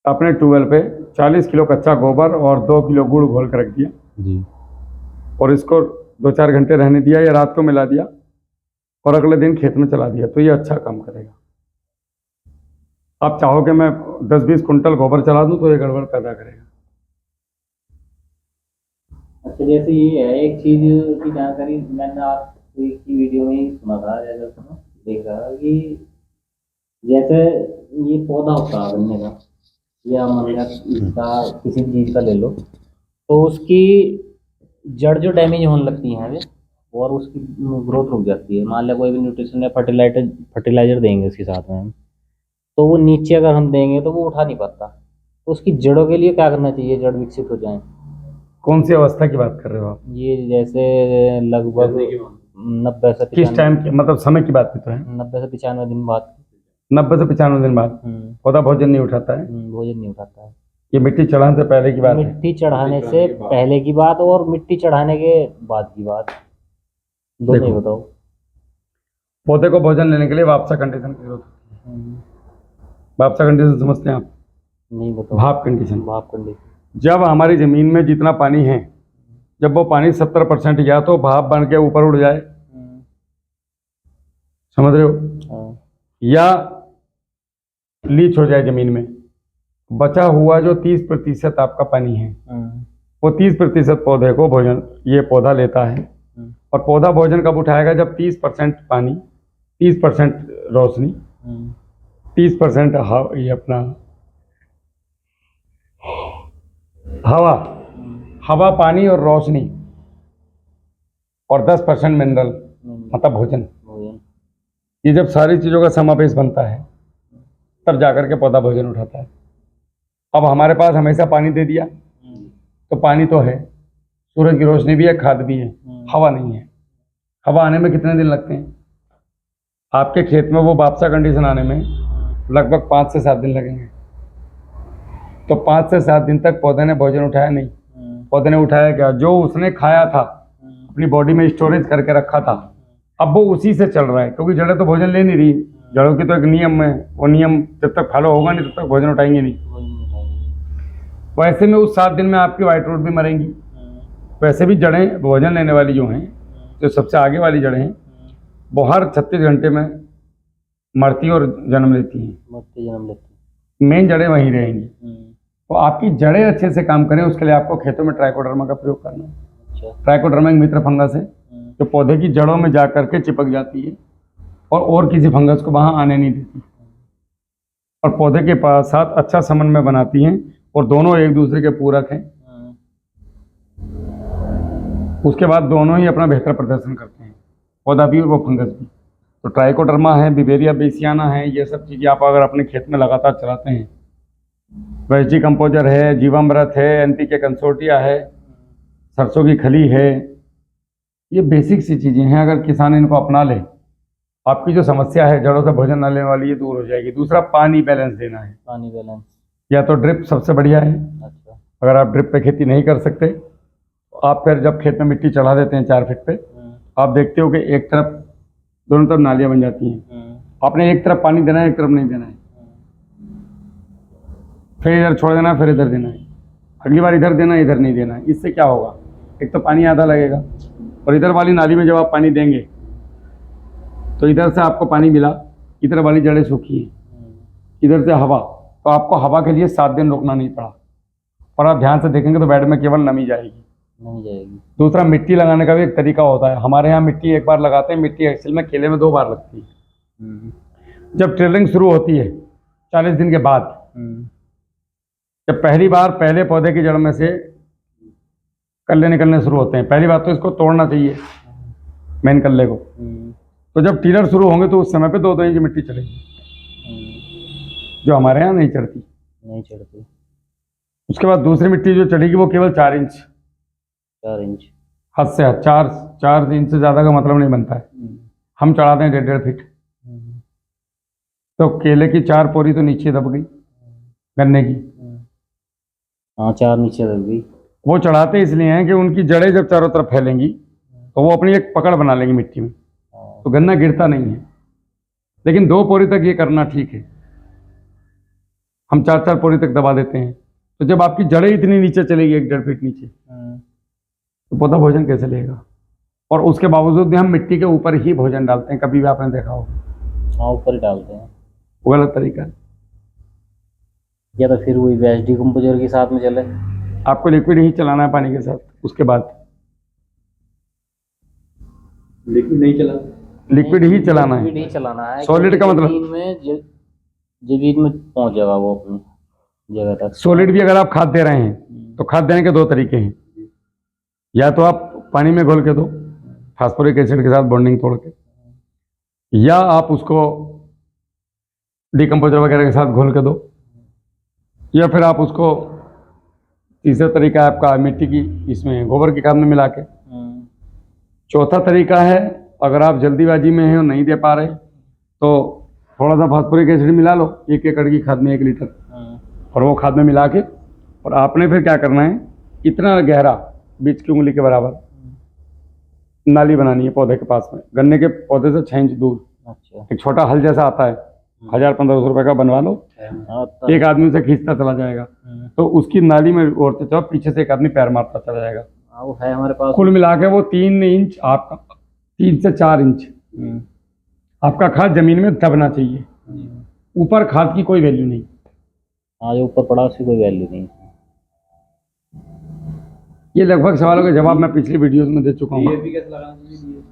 अपने ट्यूबवेल पे 40 किलो कच्चा गोबर और 2 किलो गुड़ घोल कर रख दिया जी। और इसको 2-4 घंटे रहने दिया या रात को मिला दिया और अगले दिन खेत में चला दिया, तो ये अच्छा काम करेगा। आप चाहो कि मैं 10-20 कुंटल गोबर चला दूं तो ये गड़बड़ पैदा करेगा। अच्छा, जैसे ये है एक चीज की जानकारी मैंने आपकी वीडियो में ही सुना था, जैसे देखा कि जैसे ये पौधा होता है गन्ने का या मतलब इसका किसी भी चीज का ले लो, तो उसकी जड़ जो डैमेज होने लगती है वे और उसकी ग्रोथ रुक जाती है। मान लिया कोई भी न्यूट्रिशन या फर्टिलाइजर देंगे उसके साथ में हम, तो वो नीचे अगर हम देंगे तो वो उठा नहीं पाता। तो उसकी जड़ों के लिए क्या करना चाहिए, जड़ विकसित हो जाए? कौन सी अवस्था की बात कर रहे हो आप? ये जैसे लगभग 90 से किस टाइम की मतलब समय की बात भी तो है? 90 से 95 दिन बाद। 90 से 95 दिन बाद पौधा भोजन नहीं उठाता है? भोजन नहीं उठाता है। ये मिट्टी चढ़ाने से पहले की बात है? मिट्टी चढ़ाने से पहले की बात और मिट्टी चढ़ाने के बाद की बात, दोनों ही बताओ। पौधे को भोजन लेने के लिए वापसा कंडीशन की जरूरत होती है। वापसा कंडीशन समझते हैं आप? नहीं बताओ। भाप कंडीशन। भाप कंडीशन जब हमारी ज़मीन में जितना पानी है, जब वो पानी 70% या तो भाप बन के ऊपर उड़ जाए, समझ रहे हो, या लीच हो जाए ज़मीन में, बचा हुआ जो 30% आपका पानी है वो 30% पौधे को भोजन ये पौधा लेता है। और पौधा भोजन कब उठाएगा? जब 30% पानी, 30% रोशनी, 30% ये अपना हवा, पानी और रोशनी और 10% मिनरल मतलब भोजन, ये जब सारी चीज़ों का समावेश बनता है तब जाकर के पौधा भोजन उठाता है। अब हमारे पास हमेशा पानी दे दिया तो पानी तो है, सूरज की रोशनी भी है, खाद भी है, हवा नहीं है। हवा आने में कितने दिन लगते हैं? आपके खेत में वो वापसा कंडीशन आने में लगभग 5 से 7 दिन लगेंगे। तो 5 से 7 दिन तक पौधे ने भोजन उठाया नहीं। पौधे ने उठाया क्या? जो उसने खाया था, अपनी बॉडी में स्टोरेज करके रखा था, अब वो उसी से चल रहा है, क्योंकि जड़ें तो भोजन ले नहीं रही। जड़ों की तो एक नियम है, वो नियम जब तक फॉलो होगा नहीं तब तक भोजन उठाएंगे नहीं। वैसे में उस 7 दिन में आपकी व्हाइट रूट भी मरेंगी। वैसे भी जड़ें भोजन लेने वाली जो हैं, जो सबसे आगे वाली जड़ें हैं, वो हर 36 घंटे में मरती और जन्म लेती हैं। मेन जड़ें वहीं रहेंगी। तो आपकी जड़ें अच्छे से काम करें उसके लिए आपको खेतों में ट्राइकोडर्मा का प्रयोग करना है। ट्राइकोडर्मा एक मित्र फंगस है जो पौधे की जड़ों में जा करके चिपक जाती है और किसी फंगस को वहाँ आने नहीं देती और पौधे के साथ अच्छा समन्वय बनाती हैं और दोनों एक दूसरे के पूरक हैं। उसके बाद दोनों ही अपना बेहतर प्रदर्शन करते हैं, पौधा भी और वो फंगस भी। तो ट्राइकोडर्मा है, बिवेरिया बेसियाना है, ये सब चीज़ें आप अगर अपने खेत में लगातार चलाते हैं, वेस्टी कंपोजर है, जीवामृत है, एनपीके कंसोर्टिया है, सरसों की खली है, ये बेसिक सी चीज़ें हैं। अगर किसान इनको अपना ले, आपकी जो समस्या है जड़ों से भोजन न लेने वाली, ये दूर हो जाएगी। दूसरा, पानी बैलेंस देना है। पानी बैलेंस या तो ड्रिप सबसे बढ़िया है। अच्छा। अगर आप ड्रिप पे खेती नहीं कर सकते तो आप फिर जब खेत में मिट्टी चढ़ा देते हैं 4 फीट पे, आप देखते हो कि एक तरफ, दोनों तरफ नालियाँ बन जाती हैं। आपने एक तरफ पानी देना है, एक तरफ नहीं देना है, फिर इधर छोड़ देना है, फिर इधर देना है, अगली बार इधर देना है, इधर नहीं देना है। इससे क्या होगा? एक तो पानी आधा लगेगा और इधर वाली नाली में जब आप पानी देंगे तो इधर से आपको पानी मिला, इधर वाली जड़ें सूखी हैं, इधर से हवा, तो आपको हवा के लिए 7 दिन रुकना नहीं पड़ा। और आप ध्यान से देखेंगे तो बेड में केवल नमी जाएगी। दूसरा, मिट्टी लगाने का भी एक तरीका होता है। हमारे यहाँ मिट्टी एक बार लगाते हैं, मिट्टी एक्चुअल में केले में 2 बार लगती है। जब ट्रेलिंग शुरू होती है 40 दिन के बाद, जब पहली बार पहले पौधे की जड़ में से कल्ले निकलने शुरू होते हैं, पहली बात तो इसको तोड़ना चाहिए, मेन कल्ले को। तो जब टीलर शुरू होंगे तो उस समय पे 2-2 इंच मिट्टी चलेगी, जो हमारे यहाँ नहीं चढ़ती। उसके बाद दूसरी मिट्टी जो चढ़ेगी वो केवल 4 इंच। हद से हद 4 इंच से ज़्यादा का मतलब नहीं बनता है। हम चढ़ाते हैं 1.5 फीट। तो केले की 4 पोरी तो नीचे दब गई गन्ने की। हाँ 4 नीचे लग गई। वो चढ़ाते इसलिए हैं कि उनकी जड़ें जब चारों तरफ फैलेंगी तो वो अपनी एक पकड़ बना लेंगी मिट्टी में, तो गन्ना गिरता नहीं है। लेकिन 2 पोरी तक ये करना ठीक है। हम 4 पोरी तक दबा देते हैं। तो जब आपकी जड़ें इतनी नीचे चलेगी 1.5 फीट नीचे, तो पौधा भोजन कैसे लेगा? और उसके बावजूद भी हम मिट्टी के ऊपर ही भोजन डालते हैं। कभी भी आपने देखा हो? हाँ ऊपर ही डालते हैं। वो गलत तरीका है। या तो फिर वही वेस्ट डिकम्पोजर के साथ में चले। आपको लिक्विड ही चलाना है पानी के साथ। उसके बाद लिक्विड नहीं चला, लिक्विड ही चलाना है। लिक्विड ही चलाना है। सॉलिड का मतलब जमीन में पहुंच जाएगा वो अपनी जगह तक। सॉलिड भी अगर आप खाद दे रहे हैं तो खाद देने के 2 तरीके हैं। या तो आप पानी में घोल के दो फास्फोरिक एसिड के साथ बॉन्डिंग तोड़ के, या आप उसको डिकम्पोजर वगैरह के साथ घोल के दो, या फिर आप उसको तीसरा तरीका है आपका मिट्टी की इसमें गोबर की खाद में मिला के। चौथा तरीका है अगर आप जल्दीबाजी में हैं और नहीं दे पा रहे तो थोड़ा सा फास्फोरिक एसिड मिला लो 1 एकड़ की खाद में 1 लीटर, और वो खाद में मिला के, और आपने फिर क्या करना है, इतना गहरा बीच की उंगली के बराबर नाली बनानी है पौधे के पास में, गन्ने के पौधे से 6 इंच दूर। अच्छा। एक छोटा हल जैसा आता है, 1000-1500 रुपए का बनवा लो, एक आदमी उसे खींचता चला जाएगा, तो उसकी नाली में ओढ़ते जाओ, पीछे से एक आदमी पैर मारता चला जाएगा। वो है हमारे पास। कुल मिला के वो 3 इंच आपका, 3 से 4 इंच आपका खाद जमीन में दबना चाहिए। ऊपर खाद की कोई वैल्यू नहीं। हाँ जो ऊपर पड़ा उसकी कोई वैल्यू नहीं। ये लगभग सवालों के जवाब मैं पिछली वीडियोस में दे चुका हूँ। डीएपी कैसे लगाना चाहिए?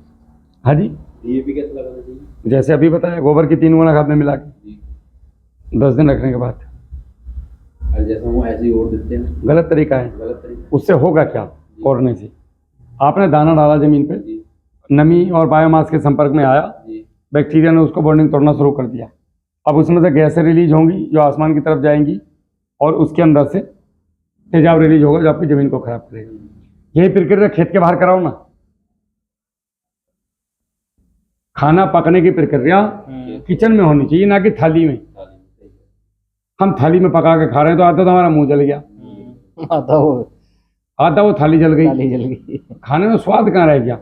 हाँ जी, डीएपी कैसे लगाना चाहिए? जैसे अभी बताया, गोबर की 3 गुना खाद में मिला के 10 दिन रखने के बाद। और जैसे हम ऐसे ही ओढ़ देते हैं, गलत तरीका है। गलत तरीका। उससे होगा क्या? ओढ़ने से आपने दाना डाला जमीन पे, नमी और बायोमास के संपर्क में आया, बैक्टीरिया ने उसको बॉन्डिंग तोड़ना शुरू कर दिया। अब उसमें से गैसें रिलीज होंगी जो आसमान की तरफ जाएंगी, और उसके अंदर से तेजाब रिलीज होगा जो आपकी जमीन को खराब करेगा। यही प्रक्रिया खेत के बाहर कराओ ना। खाना पकने की प्रक्रिया किचन में होनी चाहिए, ना कि थाली में। हम थाली में पका के खा रहे हैं तो आधा तो हमारा मुंह जल गया, आधा वो थाली जल गई, खाने में स्वाद कहाँ रह गया?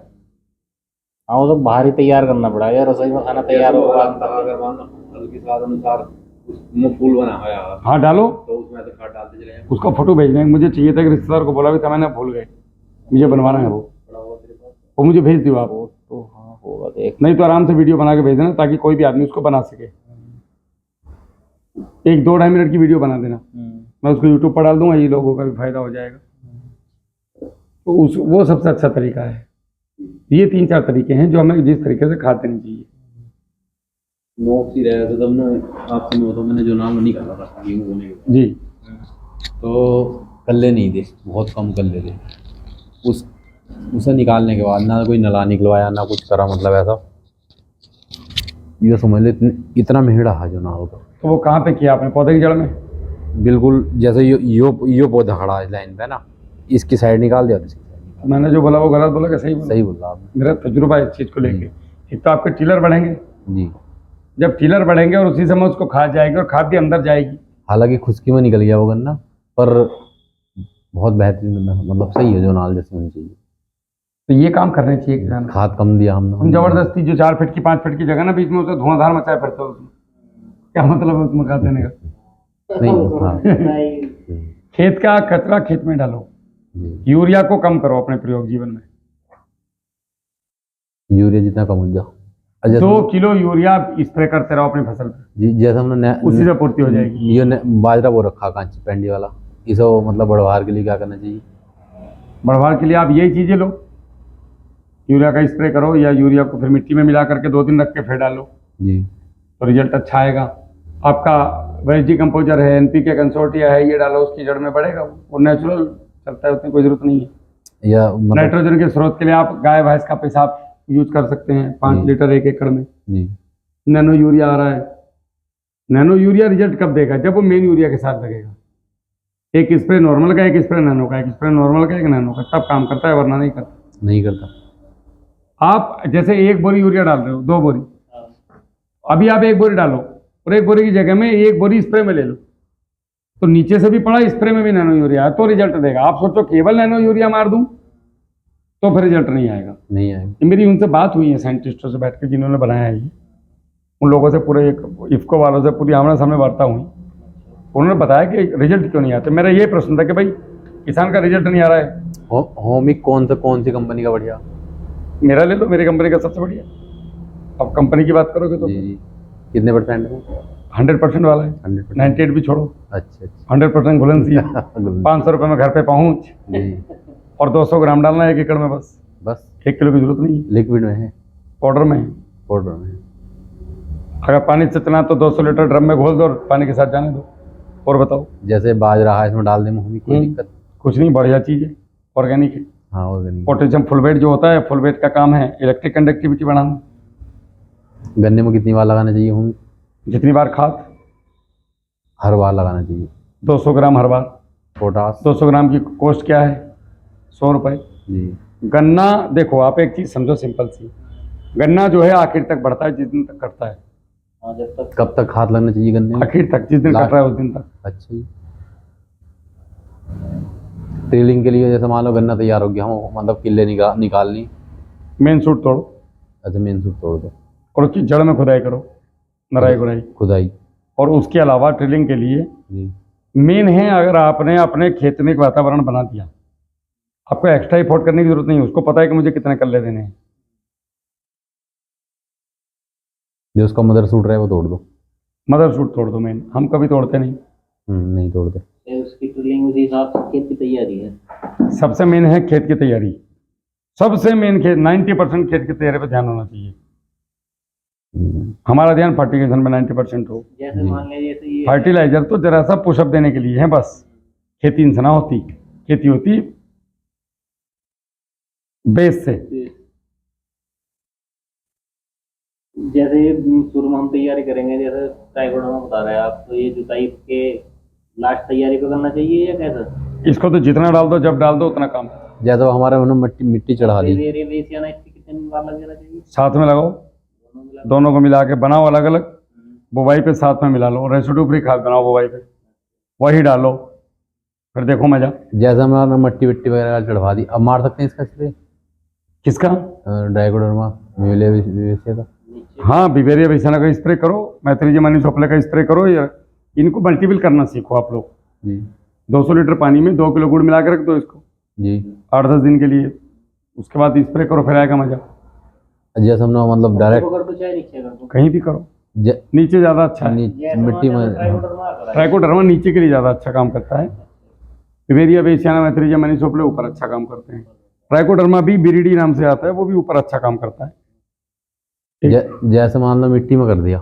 हाँ वो तो बाहर ही तैयार करना पड़ा यार, रसोई में खाना तैयार होगा। अगर मान लो के स्वाद अनुसार उसमें फूल बना हुआ है, हाँ डालो, तो उसमें तो खाद डालते चले जाएं। उसका फोटो भेज देंगे। मुझे चाहिए था कि रिश्तेदार को बोला भी था मैंने, भूल गए, मुझे बनवाना है वो मुझे भेज दियो आप। तो हाँ होगा देख। नहीं तो आराम से वीडियो बना के भेज देना ताकि कोई भी आदमी उसको बना सके। 1-2-2.5 मिनट की वीडियो बना देना, मैं उसको यूट्यूब पर डाल दूंगा, ये लोगों का भी फायदा हो जाएगा। तो वो सबसे अच्छा तरीका है। ये 3-4 तरीके हैं जो हमें जिस तरीके से खाद देनी चाहिए। नोक सी रहे थे तब ना आपसे में, तो मैंने जो नाम नहीं कहा था गेहूं बोने के जी, तो कल्ले नहीं थे, बहुत कम कल्ले थे। उसे निकालने के बाद ना कोई नला निकलवाया ना कुछ करा, मतलब ऐसा ये समझ ले इतना मेहड़ा है जो ना होगा। तो वो कहाँ पे किया आपने? पौधे की जड़ में? बिल्कुल, जैसे यो पौधा खड़ा है लाइन पे ना, इसकी साइड निकाल दिया, इसकी साइड निकाल। मैंने जो बोला वो गलत बोला कि सही बोला? सही बोला आपने। मेरा तजुर्बा है इस चीज़ को लेके। एक तो आपके टिलर बढ़ेंगे, जी, जब टिलर बढ़ेंगे और उसी समय उसको खाद जाएगी और खाद भी अंदर जाएगी। हालांकि खुशकी में निकल गया वो गन्ना, पर बहुत बेहतरीन गन्ना, मतलब सही है जो नाल जैसे होनी चाहिए। तो ये काम करने चाहिए किसान को। खाद कम दिया हमने। हम जबरदस्ती जो 4 फीट की 5 फीट की जगह ना, बीच में उसे धुआंधार मचाए फिरते हो, उसमें क्या मतलब है उसमें खाद देने का? नहीं, हाँ, खेत का कचरा खेत में डालो। जी। यूरिया को कम करो अपने प्रयोग जीवन में। यूरिया जितना कम हो जाओ, 2 किलो यूरिया स्प्रे करते रहो अपनी फसल पे, जी, जैसे हमने उसी से पूर्ति हो जाएगी। ये बाजरा वो रखा कांची पेंडी वाला, इसे मतलब बढ़वार के लिए क्या करना चाहिए? बढ़वार के लिए आप यही चीजें लो, यूरिया का स्प्रे करो, या यूरिया को फिर मिट्टी में मिला करके 2 दिन रख के फिर डालो, जी, तो रिजल्ट अच्छा आएगा। आपका वेस्ट डिकम्पोजर है, NPK कंसोर्टिया है, ये डालो, उसकी जड़ में बढ़ेगा, वो नेचुरल चलता है, उसमें कोई जरूरत नहीं है। या मतलब नाइट्रोजन के स्रोत के लिए आप गाय भैंस का पेशाब यूज कर सकते हैं, 5 लीटर 1 एकड़ में। जी, नैनो यूरिया आ रहा है, नैनो यूरिया रिजल्ट कब देगा? जब वो मेन यूरिया के साथ लगेगा। एक स्प्रे नॉर्मल का, एक स्प्रे नैनो का, एक स्प्रे नॉर्मल का, एक नैनो का, तब काम करता है, वरना नहीं करता। नहीं करता। आप जैसे 1 बोरी यूरिया डाल रहे हो, 2 बोरी, हाँ, अभी आप 1 बोरी डालो और 1 बोरी की जगह में 1 बोरी स्प्रे में ले लो, तो नीचे से भी पड़ा, स्प्रे में भी नैनो यूरिया है, तो रिजल्ट देगा। आप सोचो केवल नैनो यूरिया मार दूं तो फिर रिजल्ट नहीं आएगा। नहीं आएगा। ये मेरी उनसे बात हुई है साइंटिस्टों से बैठ के जिन्होंने बनाया है ये, उन लोगों से पूरे इफ्को वालों से पूरी आमने सामने वार्ता हुई। उन्होंने बताया कि रिजल्ट क्यों नहीं आते। मेरा ये प्रश्न था कि भाई किसान का रिजल्ट नहीं आ रहा है, होमिक कौन सी कंपनी का बढ़िया? मेरा ले लो, मेरी कंपनी का सबसे बढ़िया। अब कंपनी की बात करोगे तो जी जी। कितने % में? 100% वाला है, 100%। 98 भी छोड़ो, अच्छा अच्छा। 100% घुलनशील, 500 रुपये में घर पे पहुंच, जी। और 200 ग्राम डालना है 1 एकड़ में, बस बस 1 किलो की जरूरत नहीं है। लिक्विड में है, पाउडर में है। पाउडर में है। अगर पानी से चलना तो 200 लीटर ड्रम में घोल दो और पानी के साथ जाने दो। और बताओ, जैसे बाजरा है इसमें डाल दें होमिक, कोई दिक्कत? कुछ नहीं, बढ़िया चीज़ है, ऑर्गेनिक है। हाँ ऑर्गेनिक। पोटेशियम फुलवेट जो होता है, फुलवेट का काम है इलेक्ट्रिक कंडक्टिविटी बढ़ाना। गन्ने में कितनी बार लगाना चाहिए होमिक? जितनी बार खाद, हर बार लगाना चाहिए। 200 ग्राम हर बार। पोटास? 200 ग्राम की कॉस्ट क्या है? 100 रुपये। जी। गन्ना देखो, आप एक चीज़ समझो सिंपल सी, गन्ना जो है आखिर तक बढ़ता है जिस दिन तक कटता है। हाँ, जब तक कब तक खाद लगना चाहिए गन्ने में? आखिर तक, जिस दिन कट रहा है उस दिन तक। अच्छा जी। टेलिंग के लिए जैसे मान लो गन्ना तैयार हो गया, हम मतलब किले निकालनी, मेन सूट तोड़ो अच्छा मेन सूट तोड़ दो और उसकी जड़ में खुदाई करो, नराई गुराई। खुदाई। और उसके अलावा ड्रिलिंग के लिए जी। मेन है, अगर आपने अपने खेत में एक वातावरण बना दिया, आपको एक्स्ट्रा एफर्ट करने की जरूरत नहीं है। उसको पता है कि मुझे कितने कल्ले देने हैं। जो उसका मदर सूट रहा है वो तोड़ दो। मदर सूट तोड़ दो मेन, हम कभी तोड़ते नहीं। नहीं तोड़ते। ये उसकी ट्रिलिंग उसी हिसाब से खेत की तैयारी है। सबसे मेन है खेत की तैयारी, सबसे मेन खेत, 90% खेत की तैयारी पर ध्यान होना चाहिए। हमारा ध्यान फर्टिलाइजेशन में 90% हो। जैसे जी। मान लीजिए जैसे ये फर्टिलाइजर तो जरा सा पुशअप देने के लिए है बस, खेती इनसे ना होती, खेती होती बेस से। जैसे शुरू में हम तैयारी करेंगे, जैसे ट्राइकोडर्मा बता रहे हैं आप, तो ये जुताई के लास्ट तैयारी पे करना चाहिए या कैसा? इसको तो जितना डाल दो, जब डाल दो उतना काम। जैसे वो हमारे उन्होंने मिट्टी चढ़ा दी, वेरिएशन इसकी कितनी बार लग जाना चाहिए? साथ में लगाओ, दोनों को मिला के बनाओ अलग अलग, बुवाई पे साथ में मिला लो, रेसिड्यू फ्री खाद बनाओ बुवाई पे, वही डालो, फिर देखो मजा। जैसे हमारा मिट्टी विट्टी वगैरह चढ़वा दी, अब मार सकते हैं इसका स्प्रे? किसका? ड्राइकोडर्मा विवेलिया का। हाँ, बिवेरिया बेसियाना का स्प्रे करो, मैत्रीजियम एनिसोप्ले का स्प्रे करो। या इनको मल्टीपल करना सीखो आप लोग। जी 200 लीटर पानी में 2 किलो गुड़ मिला के रख दो इसको जी। 8-10 दिन के लिए, उसके बाद स्प्रे करो, फिर आएगा मजा। जैसे हमने मतलब डायरेक्ट कर दो चाहे नीचे कर दो, कहीं भी करो, नीचे ज़्यादा अच्छा है। मिट्टी में। ट्राइकोडर्मा करा है। ट्राइकोडर्मा नीचे के लिए ज़्यादा अच्छा काम करता है, बिवेरिया बेसियाना मैत्रीजियम एनिसोप्ले ऊपर अच्छा काम करते हैं। ट्राइकोडर्मा भी बिरिडी नाम से आता है, वो भी ऊपर अच्छा काम करता है। जैसे मान लो मिट्टी में कर दिया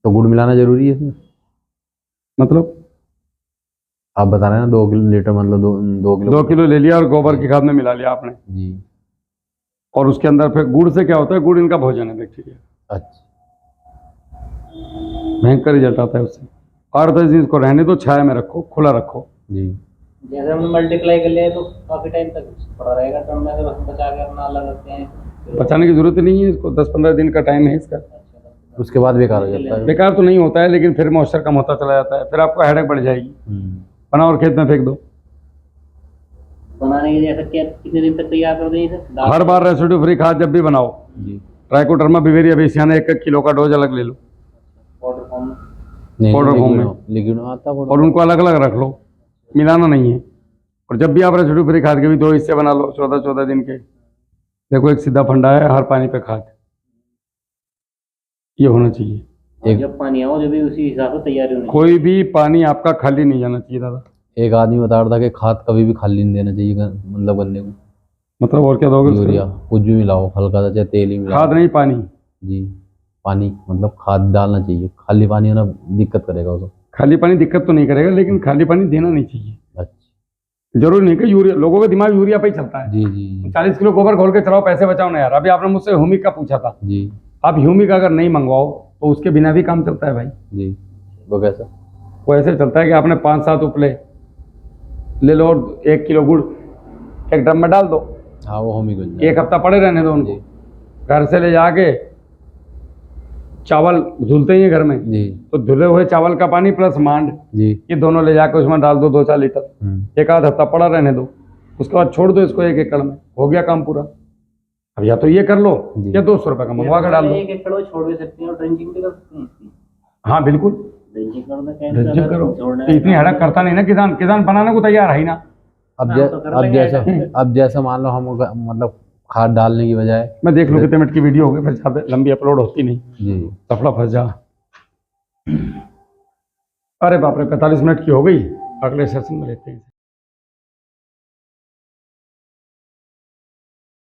तो गुड़ मिलाना जरूरी है इसमें? मतलब आप बता रहे हैं ना 2 लीटर, मतलब 2 किलो। 2 किलो ले लिया और गोबर की खाद में मिला लिया आपने, जी। और उसके अंदर फिर गुड़ से क्या होता है, गुड़ इनका भोजन है बैक्टीरिया, अच्छा। भयंकर रिजल्ट आता है उससे। 8-10 दिन इसको रहने दो, छाया में रखो, खुला रखो। जी। जैसे हमने मल्टीप्लाई कर लिया है तो काफी टाइम तक पड़ा रहेगा, तो में बस बचा के अपना अलग रखते हैं। बचाने की जरूरत ही नहीं है इसको, 10-15 दिन का टाइम है इसका। उसके बाद बेकार हो जाता है। बेकार तो नहीं होता है, लेकिन फिर मॉइस्चर कम होता चला जाता है, फिर आपको हेडेक बढ़ जाएगी। बनाओ और खेत में फेंक दो। बनाने के लिए ऐसा क्या कितने दिन तक तैयार कर देंगे सर? हर बार रेसिड्यू फ्री खाद जब भी बनाओ, जी। ट्राइकोडर्मा बिवेरिया बेसियाना 1 किलो का डोज अलग ले लो, पाउडर फॉर्म में। नहीं पाउडर फॉर्म में, लिक्विड में आता है और उनको अलग अलग रख लो, मिलाना नहीं है। और जब भी आप रेसिड्यू फ्री खाद के भी 2 हिस्से बना लो 14-14 दिन के। देखो एक सीधा फंडा है, हर पानी पे खाद, ये होना चाहिए। और जब पानी आओ जब भी उसी हिसाब से तैयारी होनी कोई भी पानी आपका खाली नहीं जाना चाहिए दादा। एक आदमी बता रहा था कि खाद कभी भी खाली नहीं देना चाहिए, मतलब गन्ने को। मतलब और क्या दोगे उसको? यूरिया कुछ भी मिलाओ, हल्का सा चाहे तेल ही मिलाओ। खाद नहीं, पानी। जी पानी, मतलब खाद डालना चाहिए, खाली पानी होना दिक्कत करेगा उसको। खाली पानी दिक्कत तो नहीं करेगा, लेकिन खाली पानी देना नहीं चाहिए। अच्छा। जरूरी नहीं कि यूरिया, लोगों का दिमाग यूरिया पे ही चलता है। जी जी 40 किलो गोबर खोल के चलाओ, पैसे बचाओ ना यार। अभी आपने मुझसे ह्यूमिक का पूछा था, जी आप ह्यूमिक अगर नहीं मंगवाओ तो उसके बिना भी काम चलता है भाई। जी। वो कैसा? वो ऐसे चलता है कि आपने 5-7 उपले ले लो और 1 किलो गुड़ एक ड्रम में डाल दो, हाँ वो हम ही गुंजाइश। एक हफ्ता पड़े रहने दो उनको, घर से ले जाके चावल धुलते ही हैं घर में, जी तो धुले हुए चावल का पानी प्लस मांड, जी। ये दोनों ले जाके उसमें डाल दो 2-4 लीटर, एक आध हफ्ता पड़ा रहने दो, उसके बाद छोड़ दो इसको 1 एकड़ में, हो गया काम पूरा। अब या तो ये कर लो जी। या 200 रुपये का मंगवा कर डाल दो। 1 एकड़ में छोड़ भी सकते हैं और ड्रिंचिंग भी कर सकते हैं इसकी। हाँ बिल्कुल, ड्रिंचिंग करना ड्रिंचिंग करो, छोड़ना तो इतनी हड़क करता नहीं ना किसान, किसान बनाने को तैयार है ही ना। अब हाँ, तो कर लेंगे। अब जैसा मान लो हम मतलब खाद डालने की बजाय मैं देख लूँ कितने मिनट की वीडियो हो गई, फिर ज़्यादा लंबी अपलोड होती नहीं, जी सफड़ा फंस जा। अरे बाप रे 45 मिनट की हो गई, अगले सेशन में लेते हैं।